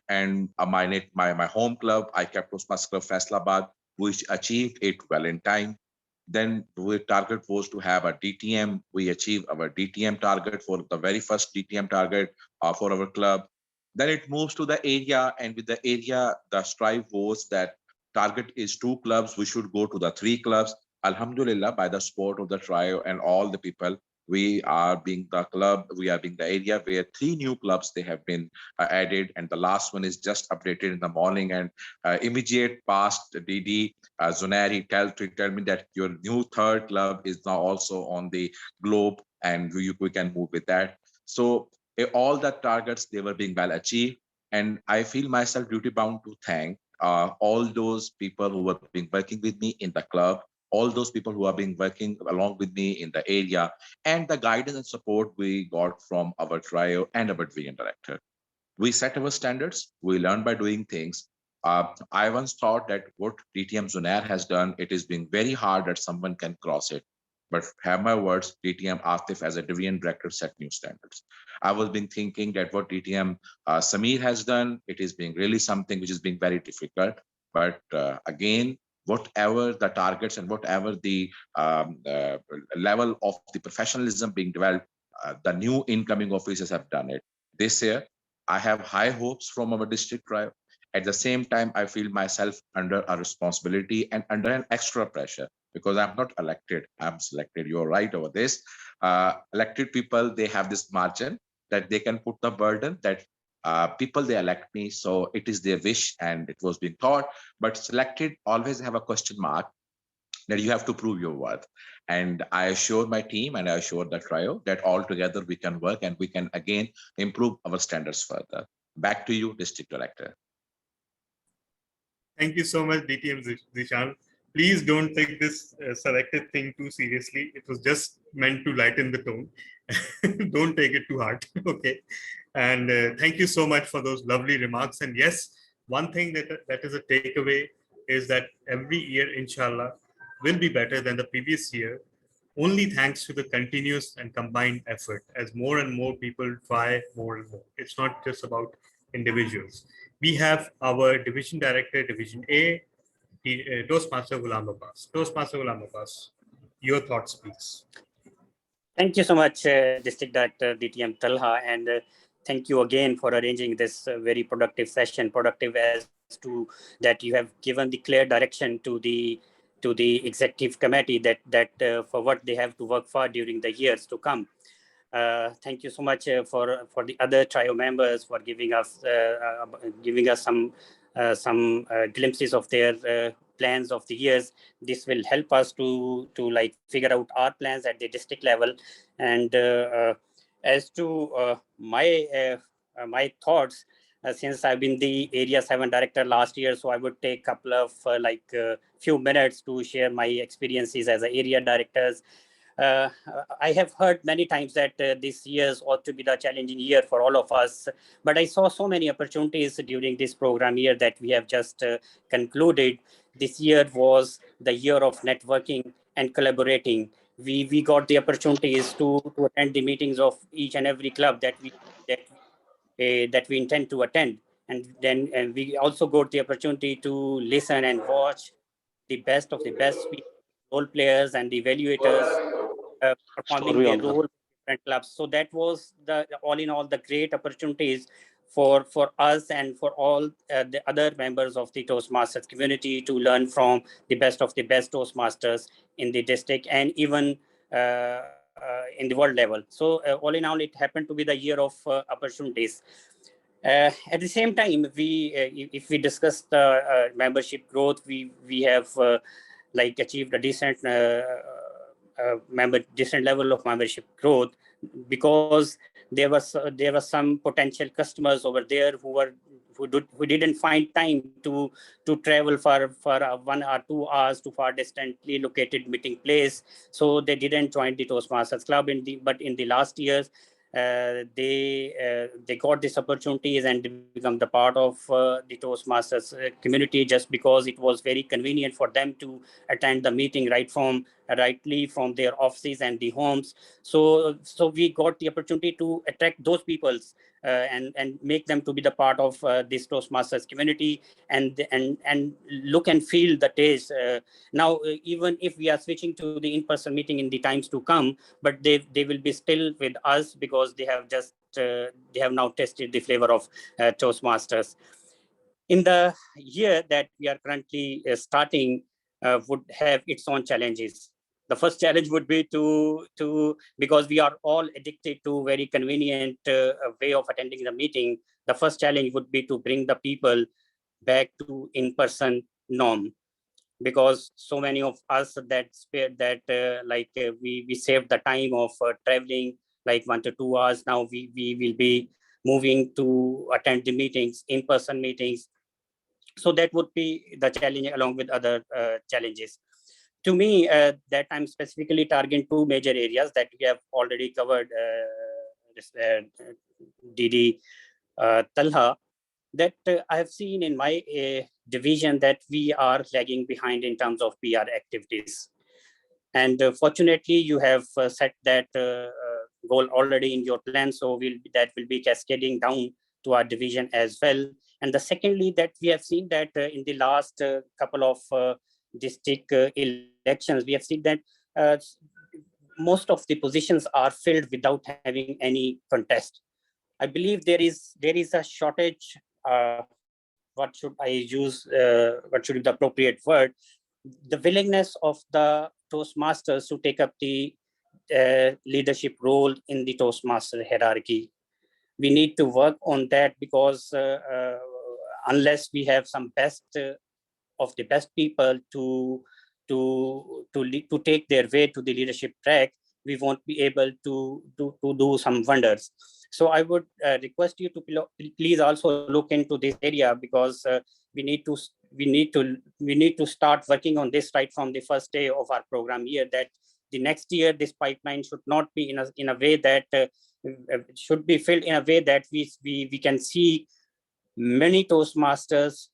Speaker 13: And my home club, I kept Toastmasters Club Faisalabad, which achieved it well in time. Then the target was to have a DTM. We achieved our DTM target for the very first DTM target for our club. Then it moves to the area, and with the area, the strive was that target is 2 clubs. We should go to the 3 clubs. Alhamdulillah, by the support of the trio and all the people, we are being the club, we are being the area where 3 new clubs they have been added, and the last one is just updated in the morning. And immediate past DD Zunari tell me that your new 3rd club is now also on the globe, and we can move with that. So all the targets, they were being well achieved, and I feel myself duty bound to thank all those people who were been working with me in the club, all those people who have been working along with me in the area, and the guidance and support we got from our trio and our division director. We set our standards, we learn by doing things. I once thought that what DTM Zunair has done, it is being very hard that someone can cross it. But have my words, DTM Atif as a division director set new standards. I was been thinking that what DTM Samir has done, it is being really something which is being very difficult. But again, whatever the targets and whatever the level of the professionalism being developed, the new incoming officers have done it. This year, I have high hopes from our district tribe. At the same time, I feel myself under a responsibility and under an extra pressure, because I'm not elected, I'm selected. You're right over this. Elected people, they have this margin that they can put the burden that people, they elect me, so it is their wish and it was being thought. But selected always have a question mark that you have to prove your worth. And I assure my team and I assure the trio that all together we can work and we can again improve our standards further. Back to you, District Director.
Speaker 1: Thank you so much, DTM Zishan. Please don't take this selected thing too seriously. It was just meant to lighten the tone. Don't take it too hard. Okay. And thank you so much for those lovely remarks. And yes, one thing that is a takeaway is that every year, inshallah, will be better than the previous year, only thanks to the continuous and combined effort as more and more people try more and more. It's not just about individuals. We have our division director, Division A, Toastmaster Ghulam Abbas. Toastmaster Ghulam Abbas, your thoughts, please.
Speaker 14: Thank you so much, District Director DTM Talha, and thank you again for arranging this very productive session. Productive as to that you have given the clear direction to the executive committee that for what they have to work for during the years to come. Thank you so much for the other trio members for giving us some glimpses of their plans of the years. This will help us to like figure out our plans at the district level. And as to my thoughts, since I've been the Area 7 Director last year, so I would take a couple of few minutes to share my experiences as an area directors. I have heard many times that this year ought to be the challenging year for all of us, but I saw so many opportunities during this program year that we have just concluded. This year was the year of networking and collaborating. We got the opportunities to attend the meetings of each and every club that we intend to attend, and then we also got the opportunity to listen and watch the best of the best role players and the evaluators performing their role in different clubs. So that was the all in all the great opportunities for us and for all the other members of the Toastmasters community to learn from the best of the best Toastmasters in the district and even in the world level. So all in all, it happened to be the year of opportunities. At the same time, if we discuss the membership growth, we have like achieved a decent decent level of membership growth, because there was some potential customers over there who didn't find time to travel for 1 or 2 hours to far distantly located meeting place, so they didn't join the Toastmasters Club. But in the last years, they got these opportunities and become the part of the Toastmasters community, just because it was very convenient for them to attend the meeting rightly from their offices and the homes. So we got the opportunity to attract those peoples and make them to be the part of this Toastmasters community and look and feel the taste. Now, even if we are switching to the in-person meeting in the times to come, but they will be still with us, because they have now tested the flavor of Toastmasters. In the year that we are currently starting, would have its own challenges. The first challenge would be to because we are all addicted to very convenient way of attending the meeting. The first challenge would be to bring the people back to in-person norm, because so many of us we saved the time of traveling like 1 to 2 hours. Now we will be moving to attend the meetings, in-person meetings. So that would be the challenge, along with other challenges. To me, that I'm specifically targeting 2 major areas that we have already covered, DD Talha, that I have seen in my division that we are lagging behind in terms of PR activities. And fortunately, you have set that goal already in your plan, so that will be cascading down to our division as well. And the secondly, that we have seen that in the last couple of district elections, we have seen that most of the positions are filled without having any contest. I believe there is a shortage. What should I use? What should be the appropriate word? The willingness of the Toastmasters to take up the leadership role in the Toastmaster hierarchy. We need to work on that, because unless we have some best of the best people to to take their way to the leadership track, we won't be able to do some wonders. So I would request you to please also look into this area, because we need to start working on this right from the first day of our program year, that the next year this pipeline should not be in a way that should be filled in a way that we can see many Toastmasters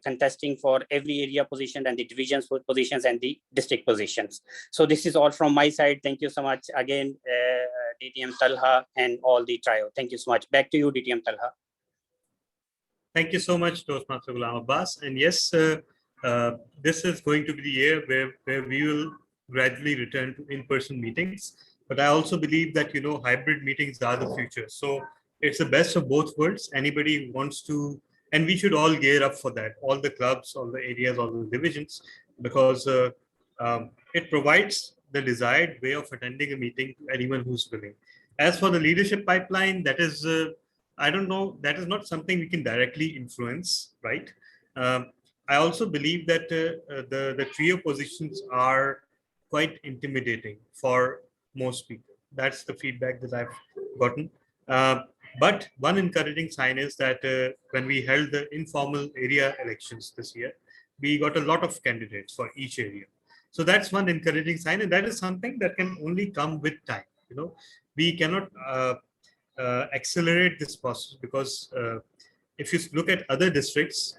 Speaker 14: contesting for every area position and the divisions positions and the district positions. So this is all from my side. Thank you so much again, DTM Talha and all the trio. Thank you so much. Back to you, DTM Talha.
Speaker 1: Thank you so much, Toastmaster Ghulam Abbas. And yes, this is going to be the year where we will gradually return to in-person meetings. But I also believe that, hybrid meetings are the future. So it's the best of both worlds. Anybody who wants to, and we should all gear up for that, all the clubs, all the areas, all the divisions, because it provides the desired way of attending a meeting to anyone who's willing. As for the leadership pipeline, that is, I don't know, that is not something we can directly influence, right? I also believe that the trio positions are quite intimidating for most people. That's the feedback that I've gotten. But one encouraging sign is that when we held the informal area elections this year, we got a lot of candidates for each area. So that's one encouraging sign, and that is something that can only come with time. We cannot accelerate this process, because if you look at other districts,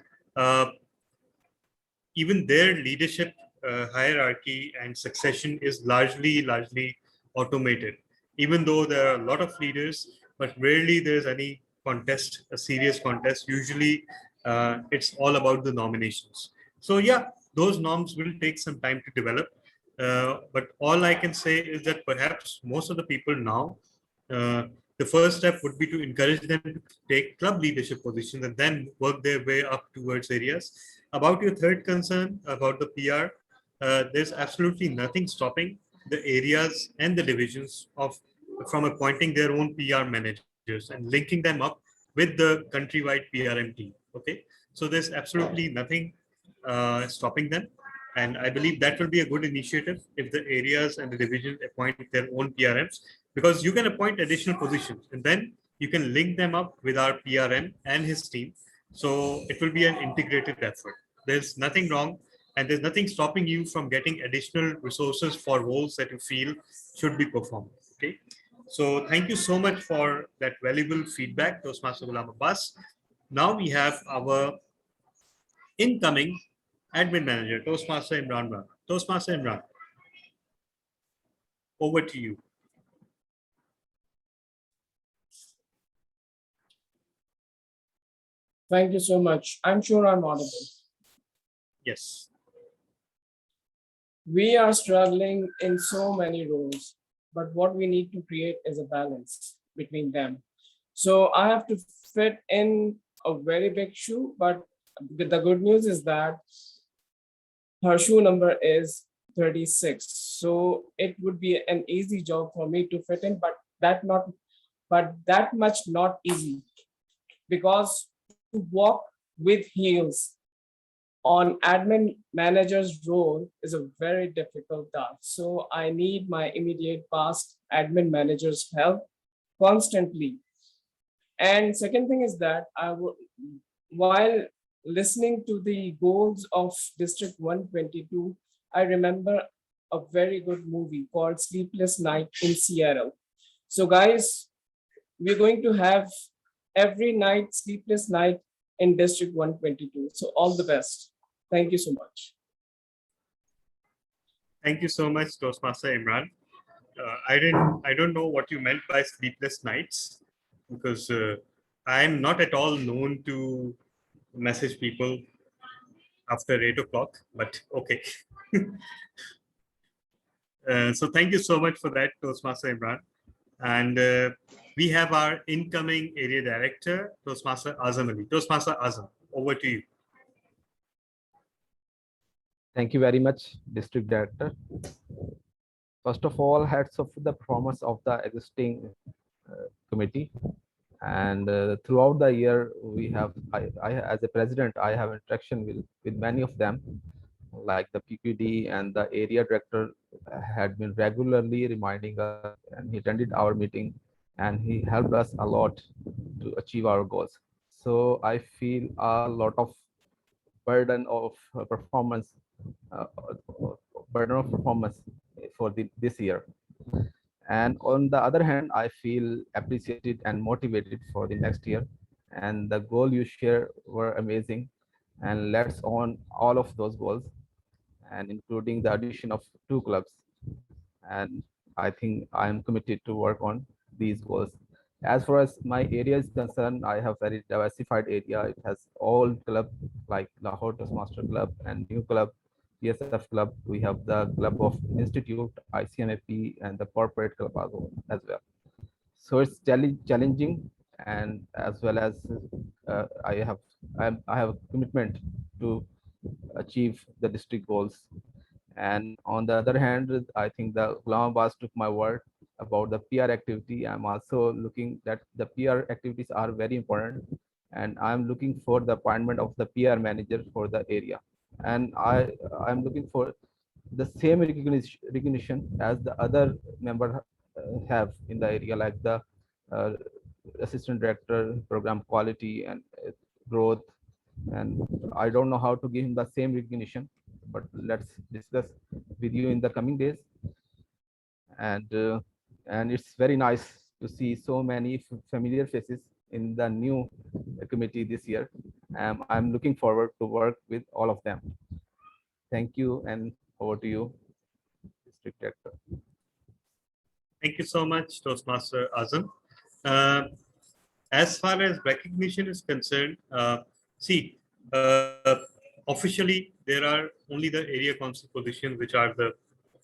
Speaker 1: even their leadership hierarchy and succession is largely automated. Even though there are a lot of leaders, but rarely there's any contest, a serious contest. Usually it's all about the nominations. So yeah, those norms will take some time to develop. But all I can say is that perhaps most of the people now, the first step would be to encourage them to take club leadership positions and then work their way up towards areas. About your third concern about the PR, there's absolutely nothing stopping the areas and the divisions from appointing their own PR managers and linking them up with the countrywide PRM team. Okay, so there's absolutely nothing stopping them. And I believe that will be a good initiative if the areas and the divisions appoint their own PRMs, because you can appoint additional positions and then you can link them up with our PRM and his team. So it will be an integrated effort. There's nothing wrong, and there's nothing stopping you from getting additional resources for roles that you feel should be performed. Okay. So thank you so much for that valuable feedback, Toastmaster Ghulam Abbas. Now we have our incoming admin manager, Toastmaster Imran Rana. Toastmaster Imran, over to you.
Speaker 15: Thank you so much. I'm sure I'm audible.
Speaker 1: Yes.
Speaker 15: We are struggling in so many roles, but what we need to create is a balance between them. So I have to fit in a very big shoe, but the good news is that her shoe number is 36. So it would be an easy job for me to fit in, but that much not easy, because to walk with heels on admin manager's role is a very difficult task. So I need my immediate past admin manager's help constantly. And second thing is that while listening to the goals of District 122, I remember a very good movie called Sleepless Night in Seattle. So guys, we're going to have every night, sleepless night in District 122. So all the best. Thank you so much.
Speaker 1: Thank you so much, Toastmaster Imran. I don't know what you meant by sleepless nights, because I am not at all known to message people after 8 o'clock, but okay. So thank you so much for that, Toastmaster Imran. And we have our incoming area director, Toastmaster Azam Ali. Toastmaster Azam, over to you.
Speaker 16: Thank you very much, District Director. First of all, hats off to the performance of the existing committee. And throughout the year, we have, I as a president, I have interaction with many of them. like the PQD and the area director had been regularly reminding us, and he attended our meeting, and he helped us a lot to achieve our goals. So I feel a lot of burden of performance, uh, burden of performance for this year. And on the other hand, I feel appreciated and motivated for the next year. And the goal you share were amazing. And let's on all of those goals, and including the addition of 2 clubs. And I think I am committed to work on these goals. As far as my area is concerned, I have very diversified area. It has all club like Lahore Toastmaster Club and new club, PSF club. We have the club of Institute, ICMAP, and the corporate club as well. So it's challenging, and as well as I have a commitment to achieve the district goals. And on the other hand, I think the Ghulam Abbas took my word about the PR activity. I'm also looking that the PR activities are very important, and I'm looking for the appointment of the PR manager for the area. And I'm looking for the same recognition as the other member have in the area, like the uh, assistant director, program quality and growth. And I don't know how to give him the same recognition, but let's discuss with you in the coming days. And it's very nice to see so many familiar faces in the new committee this year. I'm looking forward to work with all of them. Thank you, and over to you, District Director.
Speaker 1: Thank you so much, Toastmaster Azam. As far as recognition is concerned, see, officially there are only the area council positions, which are the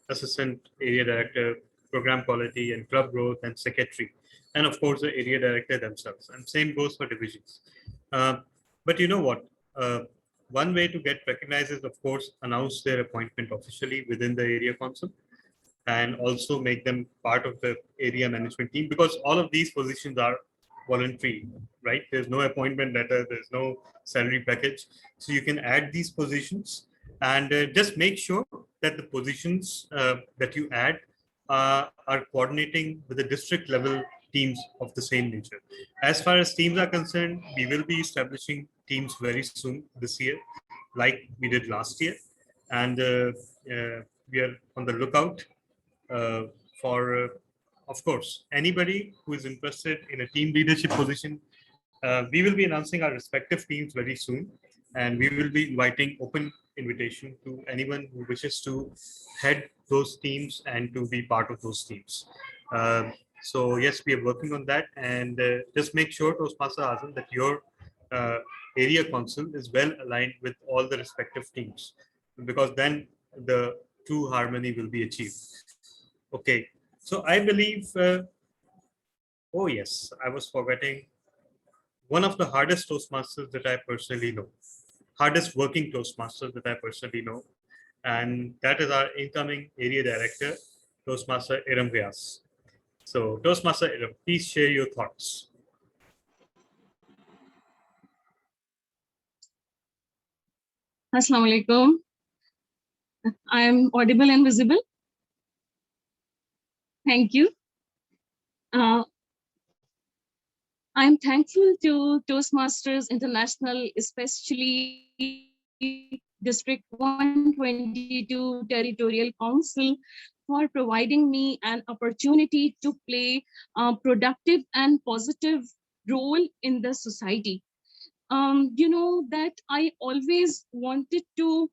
Speaker 1: assistant area director, program quality and club growth, and secretary, and of course the area director themselves. And same goes for divisions. But you know what? One way to get recognized is, of course, announce their appointment officially within the area council, and also make them part of the area management team, because all of these positions are voluntary, right? There's no appointment letter, there's no salary package. So you can add these positions, and just make sure that the positions that you add are coordinating with the district level teams of the same nature. As far as teams are concerned, we will be establishing teams very soon this year, like we did last year. And we are on the lookout for, of course, anybody who is interested in a team leadership position. We will be announcing our respective teams very soon, and we will be inviting open invitation to anyone who wishes to head those teams and to be part of those teams. So yes, we are working on that, and just make sure, Toastmaster Azam, that your area council is well aligned with all the respective teams, because then the true harmony will be achieved. Okay, so I believe, oh yes, I was forgetting one of the hardest Toastmasters that I personally know, hardest working Toastmasters that I personally know, and that is our incoming area director, Toastmaster Iram Vyas. So Toastmaster Iram, please share your thoughts.
Speaker 17: Assalamu alaikum. I am audible and visible. Thank you. I'm thankful to Toastmasters International, especially District 122 Territorial Council, for providing me an opportunity to play a productive and positive role in the society. You know that I always wanted to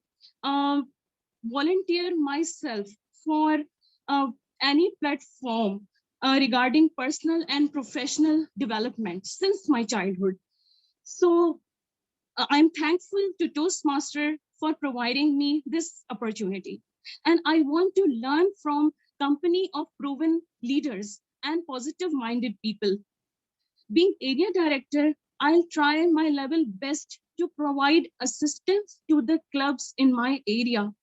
Speaker 17: volunteer myself for any platform regarding personal and professional development since my childhood. So I'm thankful to Toastmaster for providing me this opportunity. And I want to learn from company of proven leaders and positive-minded people. Being area director, I'll try my level best to provide assistance to the clubs in my area.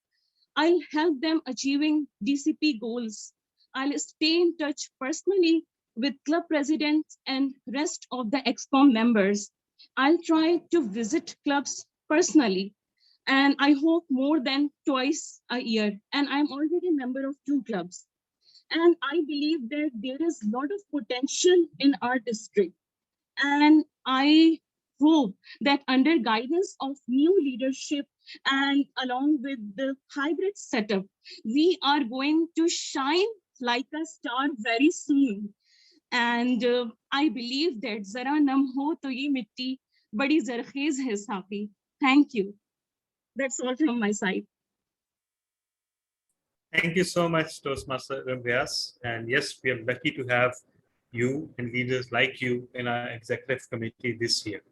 Speaker 17: I'll help them achieving DCP goals. I'll stay in touch personally with club presidents and rest of the EXCOM members. I'll try to visit clubs personally. and I hope more than twice a year. And I'm already a member of 2 clubs. And I believe that there is a lot of potential in our district. And I hope that under guidance of new leadership and along with the hybrid setup, we are going to shine like a star very soon. And I believe that zara nam ho to ye mitti badi zarkhiz hai safi. Thank you. That's all from my side.
Speaker 1: Thank you so much, Toastmaster Ramvyas. And yes, we are lucky to have you and leaders like you in our executive committee this year.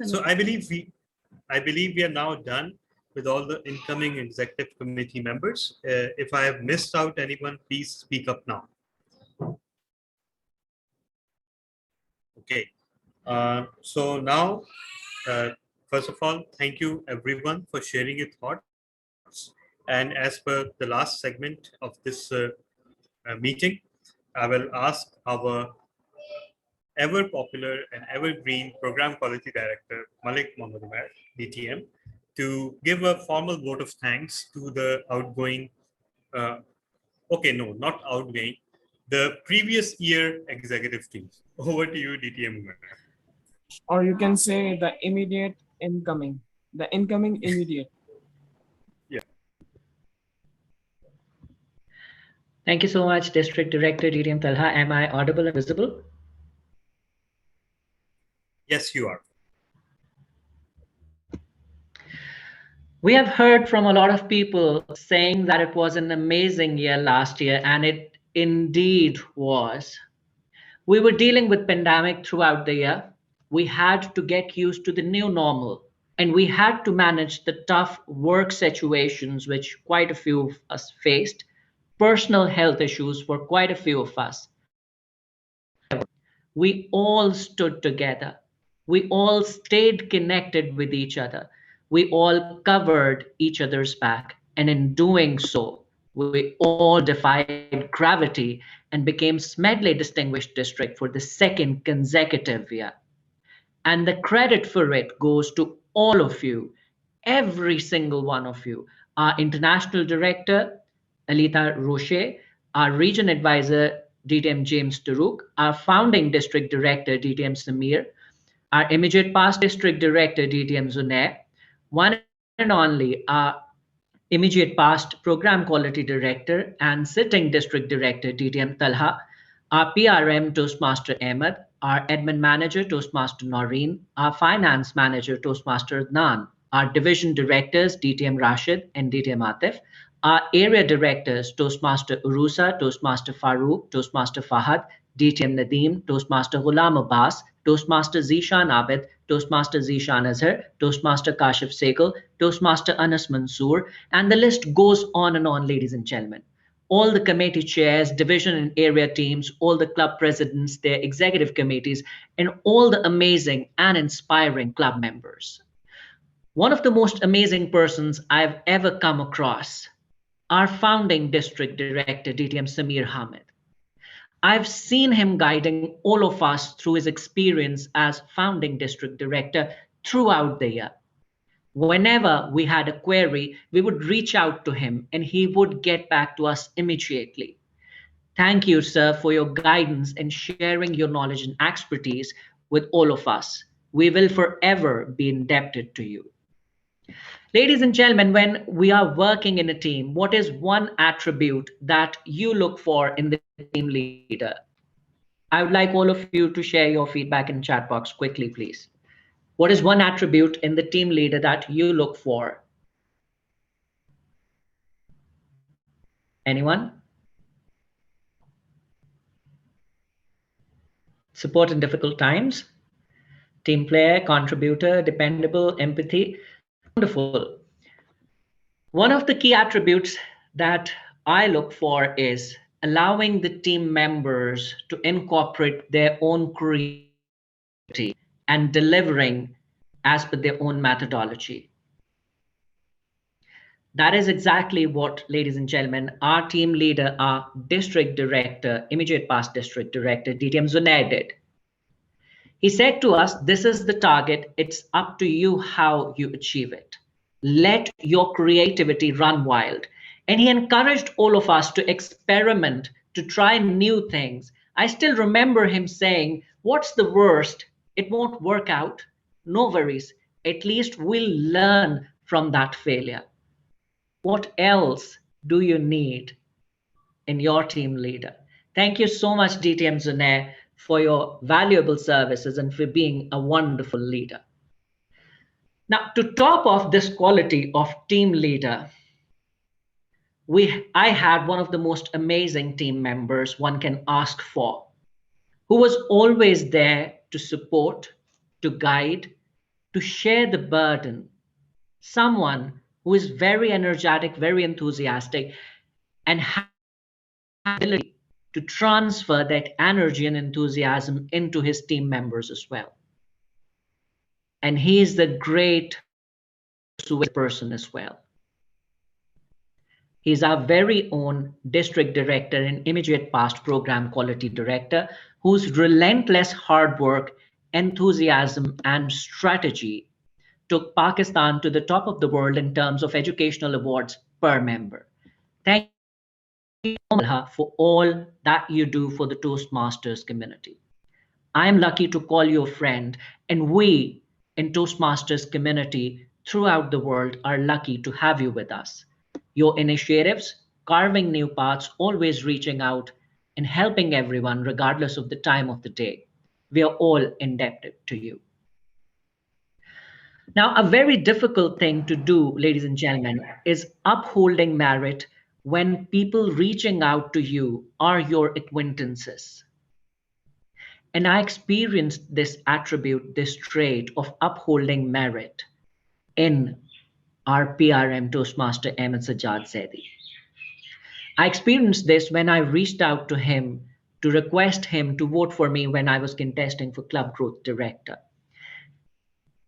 Speaker 1: So I believe we are now done with all the incoming executive committee members. If I have missed out anyone, please speak up now. Okay. So now, first of all, thank you everyone for sharing your thoughts. And as per the last segment of this meeting, I will ask our ever popular and evergreen Program Quality Director, Malik Mohammad Umar, DTM, to give a formal vote of thanks to the outgoing, not outgoing, the previous year executive team. Over to you, DTM Umar.
Speaker 15: Or you can say the immediate incoming, the incoming immediate.
Speaker 1: Yeah.
Speaker 3: Thank you so much, District Director DTM Talha. Am I audible and visible?
Speaker 1: Yes, you are.
Speaker 3: We have heard from a lot of people saying that it was an amazing year last year, and it indeed was. We were dealing with pandemic throughout the year. We had to get used to the new normal, and we had to manage the tough work situations which quite a few of us faced, personal health issues for quite a few of us. We all stood together. We all stayed connected with each other. We all covered each other's back. And in doing so, we all defied gravity and became Smedley Distinguished District for the second consecutive year. And the credit for it goes to all of you, every single one of you. Our International Director, Alita Roche, our Region Advisor, DTM James Taruk, our Founding District Director, DTM Samir, our Immediate Past District Director, DTM Zunair, one and only our Immediate Past Program Quality Director and Sitting District Director, DTM Talha, our PRM, Toastmaster Ahmed, our Admin Manager, Toastmaster Noreen, our Finance Manager, Toastmaster Adnan, our Division Directors, DTM Rashid and DTM Atif, our Area Directors, Toastmaster Urusa, Toastmaster Farooq, Toastmaster Fahad, DTM Nadeem, Toastmaster Ghulam Abbas, Toastmaster Zishan Abid, Toastmaster Zishan Azhar, Toastmaster Kashif Segal, Toastmaster Anas Mansoor, and the list goes on, ladies and gentlemen. All the committee chairs, division and area teams, all the club presidents, their executive committees, and all the amazing and inspiring club members. One of the most amazing persons I've ever come across, our founding district director, DTM Samir Hamid. I've seen him guiding all of us through his experience as founding district director throughout the year. Whenever we had a query, we would reach out to him and he would get back to us immediately. Thank you, sir, for your guidance and sharing your knowledge and expertise with all of us. We will forever be indebted to you. Ladies and gentlemen, when we are working in a team, what is one attribute that you look for in the team leader? I would like all of you to share your feedback in chat box quickly, please. What is one attribute in the team leader that you look for? Anyone? Support in difficult times? Team player, contributor, dependable, empathy. Wonderful. One of the key attributes that I look for is allowing the team members to incorporate their own creativity and delivering as per their own methodology. That is exactly what, ladies and gentlemen, our team leader, our district director, immediate past district director, DTM Zunair did. He said to us, this is the target. It's up to you how you achieve it. Let your creativity run wild. And he encouraged all of us to experiment, to try new things. I still remember him saying, what's the worst? It won't work out. No worries. At least we'll learn from that failure. What else do you need in your team leader? Thank you so much, DTM Zunair, for your valuable services and for being a wonderful leader. Now, to top off this quality of team leader, I had one of the most amazing team members one can ask for, who was always there to support, to guide, to share the burden. Someone who is very energetic, very enthusiastic, and has the ability to transfer that energy and enthusiasm into his team members as well. And he is the great person as well. He's our very own district director and immediate past program quality director, whose relentless hard work, enthusiasm, and strategy took Pakistan to the top of the world in terms of educational awards per member. Thank you for all that you do for the Toastmasters community. I'm lucky to call you a friend, and we in Toastmasters community throughout the world are lucky to have you with us. Your initiatives, carving new paths, always reaching out and helping everyone regardless of the time of the day. We are all indebted to you. Now, a very difficult thing to do, ladies and gentlemen, is upholding merit when people reaching out to you are your acquaintances. And I experienced this attribute, this trait of upholding merit in our PRM Toastmaster Ahmed Sajjad Zaidi. I experienced this when I reached out to him to request him to vote for me when I was contesting for Club Growth Director.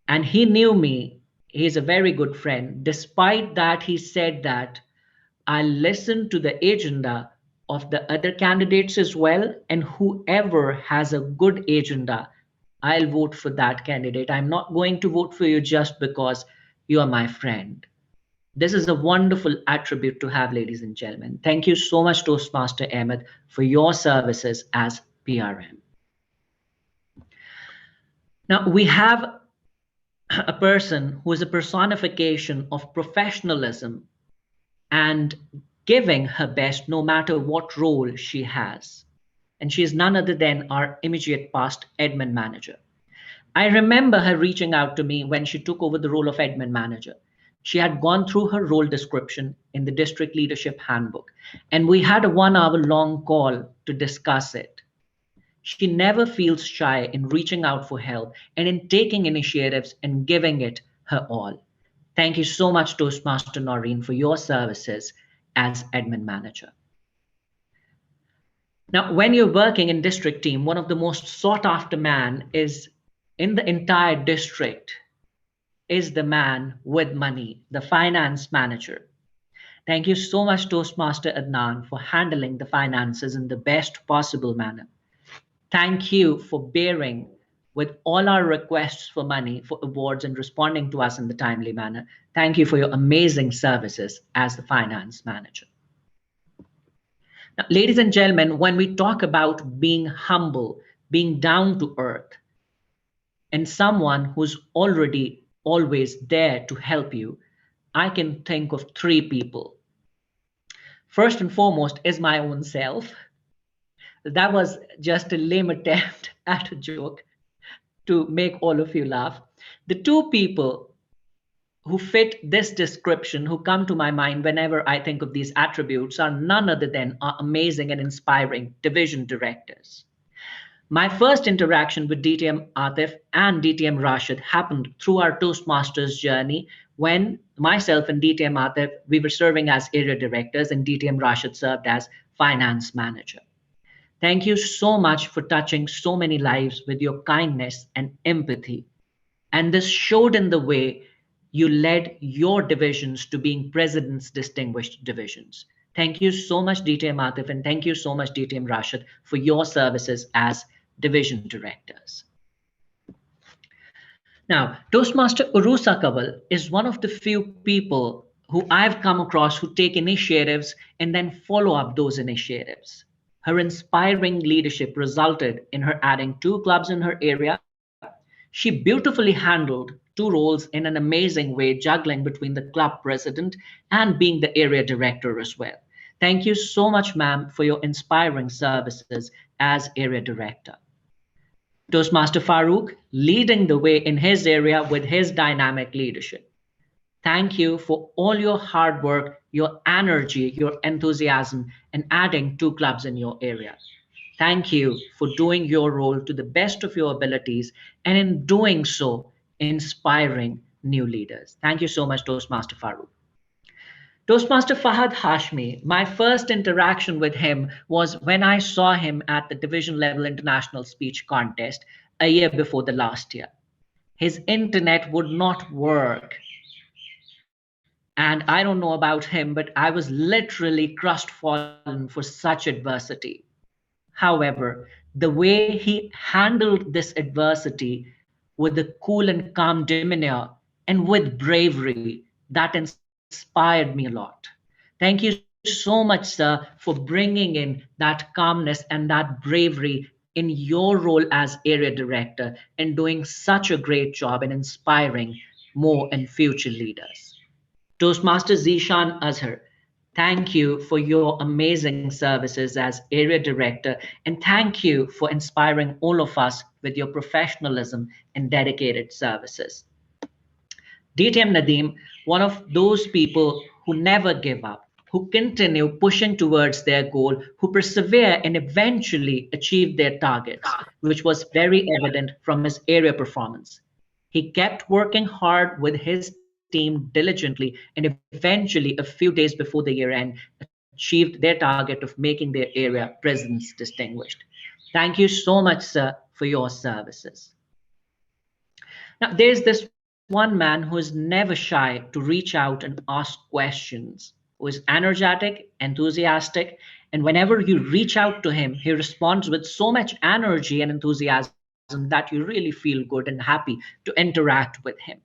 Speaker 3: And he knew me. He's a very good friend. Despite that, he said that I listened to the agenda of the other candidates as well, and whoever has a good agenda, I'll vote for that candidate. I'm not going to vote for you just because you are my friend. This is a wonderful attribute to have, ladies and gentlemen. Thank you so much, Toastmaster Ahmed, for your services as PRM. Now, we have a person who is a personification of professionalism and giving her best no matter what role she has. And she is none other than our immediate past admin manager. I remember her reaching out to me when she took over the role of admin manager. She had gone through her role description in the district leadership handbook, and we had a 1 hour long call to discuss it. She never feels shy in reaching out for help and in taking initiatives and giving it her all. Thank you so much, Toastmaster Noreen, for your services as admin manager. Now, when you're working in district team, one of the most sought after man is in the entire district is the man with money, the finance manager. Thank you so much, Toastmaster Adnan, for handling the finances in the best possible manner. Thank you for bearing with all our requests for money, for awards, and responding to us in the timely manner. Thank you for your amazing services as the finance manager. Now, ladies and gentlemen, when we talk about being humble, being down to earth, and someone who's already always there to help you, I can think of 3 people. First and foremost is my own self. That was just a lame attempt at a joke to make all of you laugh. The 2 people who fit this description, who come to my mind whenever I think of these attributes, are none other than our amazing and inspiring division directors. My first interaction with DTM Atif and DTM Rashid happened through our Toastmasters journey when myself and DTM Atif, we were serving as area directors and DTM Rashid served as finance manager. Thank you so much for touching so many lives with your kindness and empathy. And this showed in the way you led your divisions to being President's Distinguished Divisions. Thank you so much, DTM Atif, and thank you so much, DTM Rashid, for your services as division directors. Now, Toastmaster Urusa Kaval is one of the few people who I've come across who take initiatives and then follow up those initiatives. Her inspiring leadership resulted in her adding 2 clubs in her area. She beautifully handled 2 roles in an amazing way, juggling between the club president and being the area director as well. Thank you so much, ma'am, for your inspiring services as area director. Toastmaster Farooq leading the way in his area with his dynamic leadership. Thank you for all your hard work, your energy, your enthusiasm, and adding 2 clubs in your area. Thank you for doing your role to the best of your abilities and in doing so, inspiring new leaders. Thank you so much, Toastmaster Farooq. Toastmaster Fahad Hashmi, my first interaction with him was when I saw him at the division level international speech contest a year before the last year. His internet would not work. And I don't know about him, but I was literally crestfallen for such adversity. However, the way he handled this adversity with a cool and calm demeanor and with bravery, that inspired me a lot. Thank you so much, sir, for bringing in that calmness and that bravery in your role as area director and doing such a great job in inspiring more and future leaders. Toastmaster Zishan Azhar, thank you for your amazing services as area director, and thank you for inspiring all of us with your professionalism and dedicated services. DTM Nadeem, one of those people who never give up, who continue pushing towards their goal, who persevere and eventually achieve their targets, which was very evident from his area performance. He kept working hard with his team diligently and eventually, a few days before the year end, achieved their target of making their area presence distinguished. Thank you so much, sir, for your services. Now, there's this one man who is never shy to reach out and ask questions, who is energetic, enthusiastic, and whenever you reach out to him, he responds with so much energy and enthusiasm that you really feel good and happy to interact with him.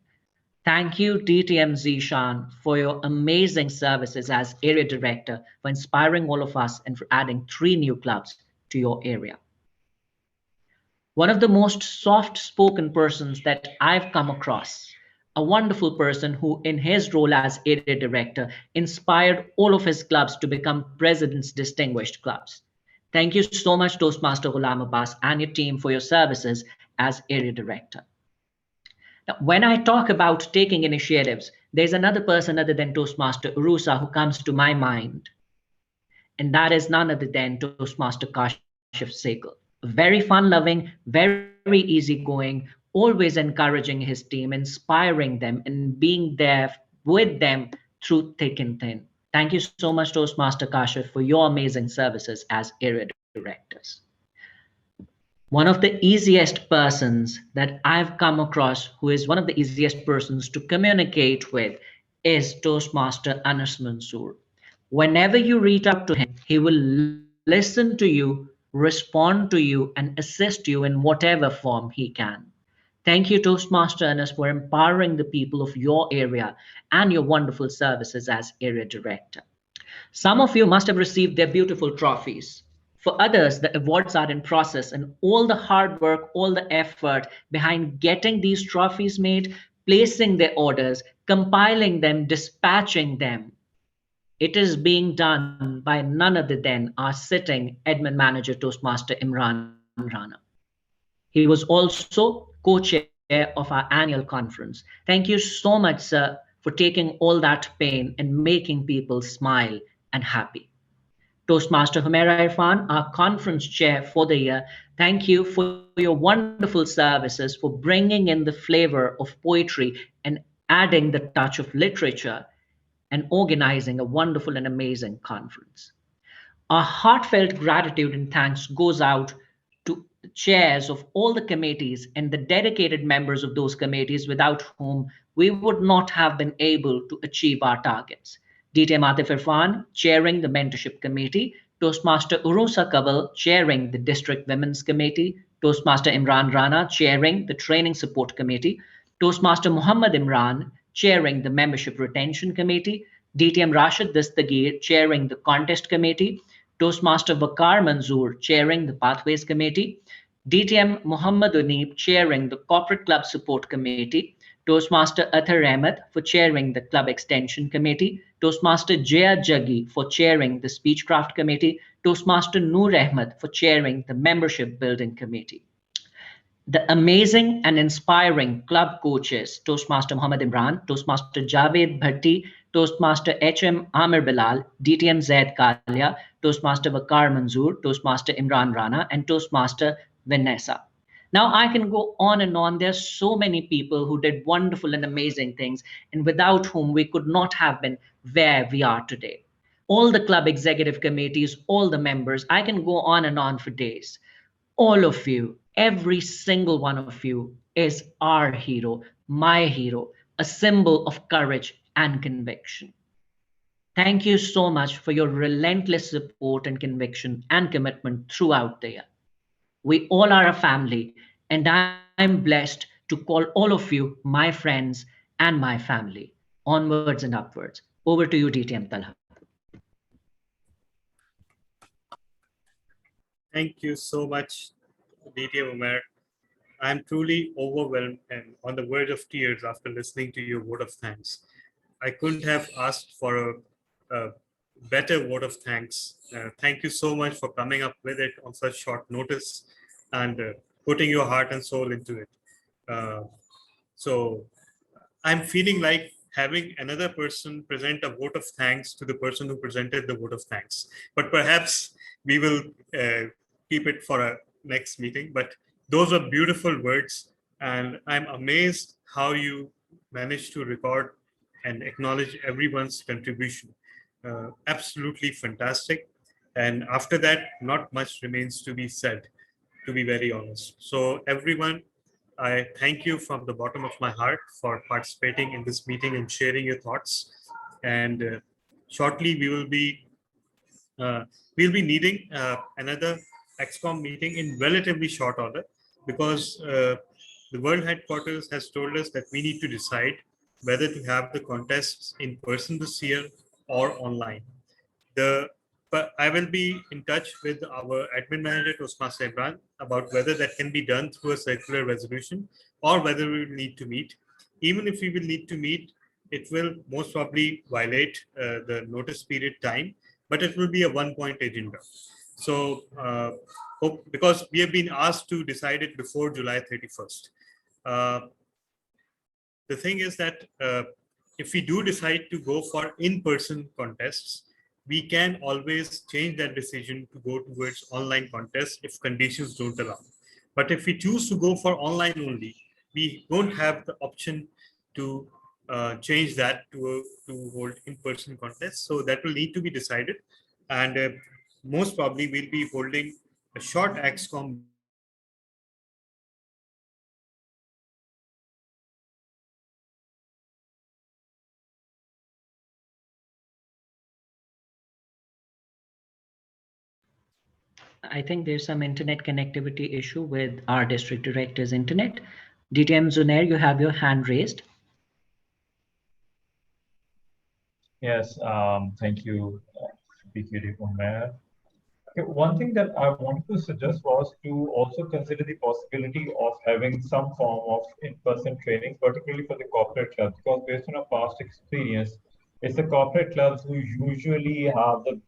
Speaker 3: Thank you, DTM Zishan, for your amazing services as area director, for inspiring all of us, and for adding 3 new clubs to your area. One of the most soft-spoken persons that I've come across, a wonderful person who, in his role as area director, inspired all of his clubs to become President's Distinguished Clubs. Thank you so much, Toastmaster Ghulam Abbas and your team for your services as area director. Now, when I talk about taking initiatives, there's another person other than Toastmaster Urusa who comes to my mind, and that is none other than Toastmaster Kashif Segal. Very fun-loving, very easygoing, always encouraging his team, inspiring them, and being there with them through thick and thin. Thank you so much, Toastmaster Kashif, for your amazing services as area directors. One of the easiest persons that I've come across, who is one of the easiest persons to communicate with, is Toastmaster Anas Mansoor. Whenever you reach out to him, he will listen to you, respond to you, and assist you in whatever form he can. Thank you, Toastmaster Anas, for empowering the people of your area and your wonderful services as area director. Some of you must have received their beautiful trophies. For others, the awards are in process, and all the hard work, all the effort behind getting these trophies made, placing their orders, compiling them, dispatching them, it is being done by none other than our sitting admin manager, Toastmaster Imran Rana. He was also co-chair of our annual conference. Thank you so much, sir, for taking all that pain and making people smile and happy. Toastmaster Humaira Irfan, our conference chair for the year, thank you for your wonderful services, for bringing in the flavor of poetry and adding the touch of literature and organizing a wonderful and amazing conference. Our heartfelt gratitude and thanks goes out to the chairs of all the committees and the dedicated members of those committees without whom we would not have been able to achieve our targets. DTM Atif Irfan, chairing the Mentorship Committee, Toastmaster Urusa Kaval, chairing the District Women's Committee, Toastmaster Imran Rana, chairing the Training Support Committee, Toastmaster Muhammad Imran, chairing the Membership Retention Committee, DTM Rashid Dastagir, chairing the Contest Committee, Toastmaster Bakar Manzoor, chairing the Pathways Committee, DTM Muhammad Uneeb, chairing the Corporate Club Support Committee, Toastmaster Athar Ahmed for chairing the Club Extension Committee, Toastmaster Jaya Jaggi for chairing the Speechcraft Committee, Toastmaster Noor Ahmed for chairing the Membership Building Committee. The amazing and inspiring club coaches, Toastmaster Muhammad Imran, Toastmaster Javed Bhatti, Toastmaster HM Amir Bilal, DTM Zaid Kalia, Toastmaster Bakar Manzoor, Toastmaster Imran Rana, and Toastmaster Vanessa. Now I can go on and on. There's so many people who did wonderful and amazing things, and without whom we could not have been where we are today. All the club executive committees, all the members, I can go on and on for days. All of you, every single one of you is our hero, my hero, a symbol of courage and conviction. Thank you so much for your relentless support and conviction and commitment throughout the year. We all are a family, and I'm blessed to call all of you my friends and my family. Onwards and upwards. Over to you, DTM Talha.
Speaker 1: Thank you so much, DTM Umair. I'm truly overwhelmed and on the verge of tears after listening to your vote of thanks. I couldn't have asked for a better vote of thanks. Thank you so much for coming up with it on such short notice and putting your heart and soul into it. So I'm feeling like having another person present a vote of thanks to the person who presented the vote of thanks. But perhaps we will keep it for a next meeting. But those are beautiful words. And I'm amazed how you managed to record and acknowledge everyone's contribution. Absolutely fantastic. And after that, not much remains to be said, to be very honest. So everyone, I thank you from the bottom of my heart for participating in this meeting and sharing your thoughts. And shortly we will be needing another EXCOM meeting in relatively short order, because the World Headquarters has told us that we need to decide whether to have the contests in person this year or online. But I will be in touch with our admin manager, Toastmaster Imran, about whether that can be done through a circular resolution or whether we will need to meet. Even if we will need to meet, it will most probably violate the notice period time, but it will be a one-point agenda. So because we have been asked to decide it before July 31st. The thing is that if we do decide to go for in-person contests, we can always change that decision to go towards online contests if conditions don't allow. But if we choose to go for online only, we don't have the option to change that to hold in-person contests. So that will need to be decided. And most probably we'll be holding a short EXCOM
Speaker 3: I think there's some internet connectivity issue with our district director's internet. DTM Zunair, you have your hand raised.
Speaker 4: Yes, thank you, PQD Umair. Okay, one thing that I wanted to suggest was to also consider the possibility of having some form of in-person training, particularly for the corporate clubs, because based on our past experience, it's the corporate clubs who usually have the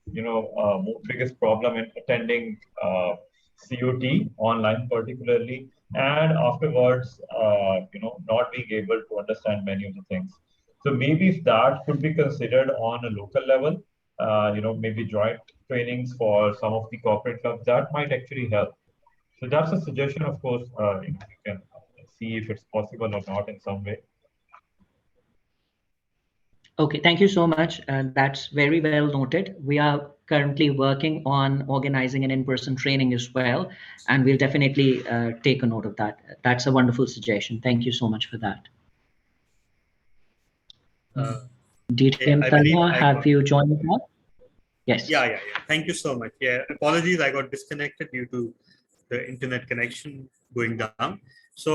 Speaker 4: biggest problem in attending COT online, particularly, and afterwards, not being able to understand many of the things. So maybe if that could be considered on a local level, maybe joint trainings for some of the corporate clubs, that might actually help. So that's a suggestion, of course. You can see if it's possible or not in some way.
Speaker 3: Okay, thank you so much. That's very well noted. We are currently working on organizing an in-person training as well, and we'll definitely take a note of that. That's a wonderful suggestion. Thank you so much for that. DTM Talha, have you joined us now? Yes.
Speaker 1: Yeah. Thank you so much. Yeah, apologies, I got disconnected due to the internet connection going down. So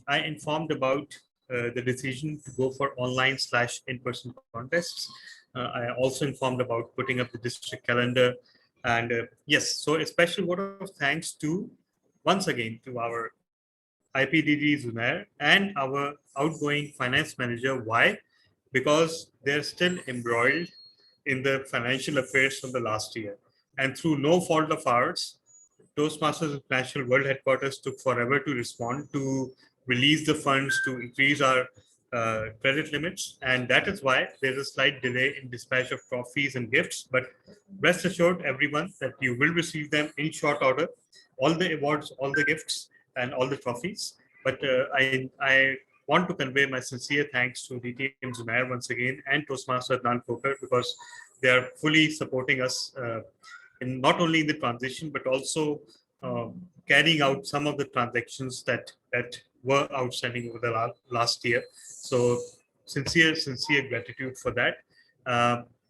Speaker 1: I informed about the decision to go for online/in-person contests. I also informed about putting up the district calendar. And yes, so a special vote of thanks to, once again, to our IPDD Zunair and our outgoing finance manager. Why? Because they're still embroiled in the financial affairs from the last year. And through no fault of ours, Toastmasters International World Headquarters took forever to respond, to release the funds, to increase our credit limits. And that is why there's a slight delay in dispatch of trophies and gifts. But rest assured, everyone, that you will receive them in short order, all the awards, all the gifts, and all the trophies. But I want to convey my sincere thanks to DTM Zunair once again and Toastmaster Adnan Khokhar, because they are fully supporting us in not only in the transition, but also carrying out some of the transactions that were outstanding over the last year. So sincere gratitude for that.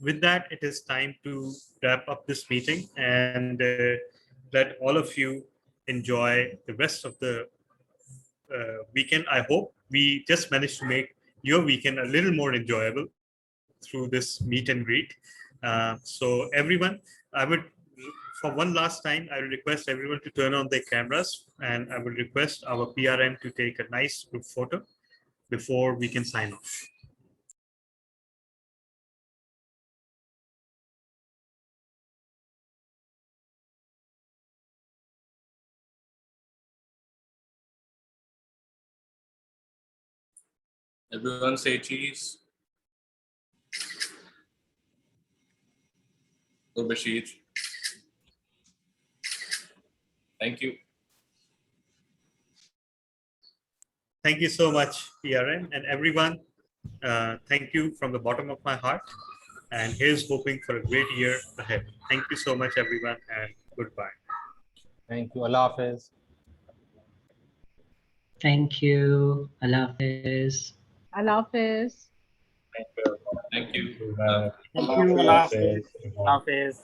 Speaker 1: With that, it is time to wrap up this meeting and let all of you enjoy the rest of the weekend. I hope we just managed to make your weekend a little more enjoyable through this meet and greet. So everyone, I would, for one last time, I will request everyone to turn on their cameras, and I will request our PRM to take a nice group photo before we can sign off.
Speaker 12: Everyone say cheese. Or Bashir. Thank you.
Speaker 1: Thank you so much, PRM, and everyone. Thank you from the bottom of my heart. And here's hoping for a great year ahead. Thank you so much, everyone, and goodbye.
Speaker 6: Thank you. Allah Hafiz.
Speaker 3: Thank you. Allah Hafiz.
Speaker 8: Allah Hafiz.
Speaker 12: Thank you.
Speaker 1: Thank you.
Speaker 14: Allah Hafiz.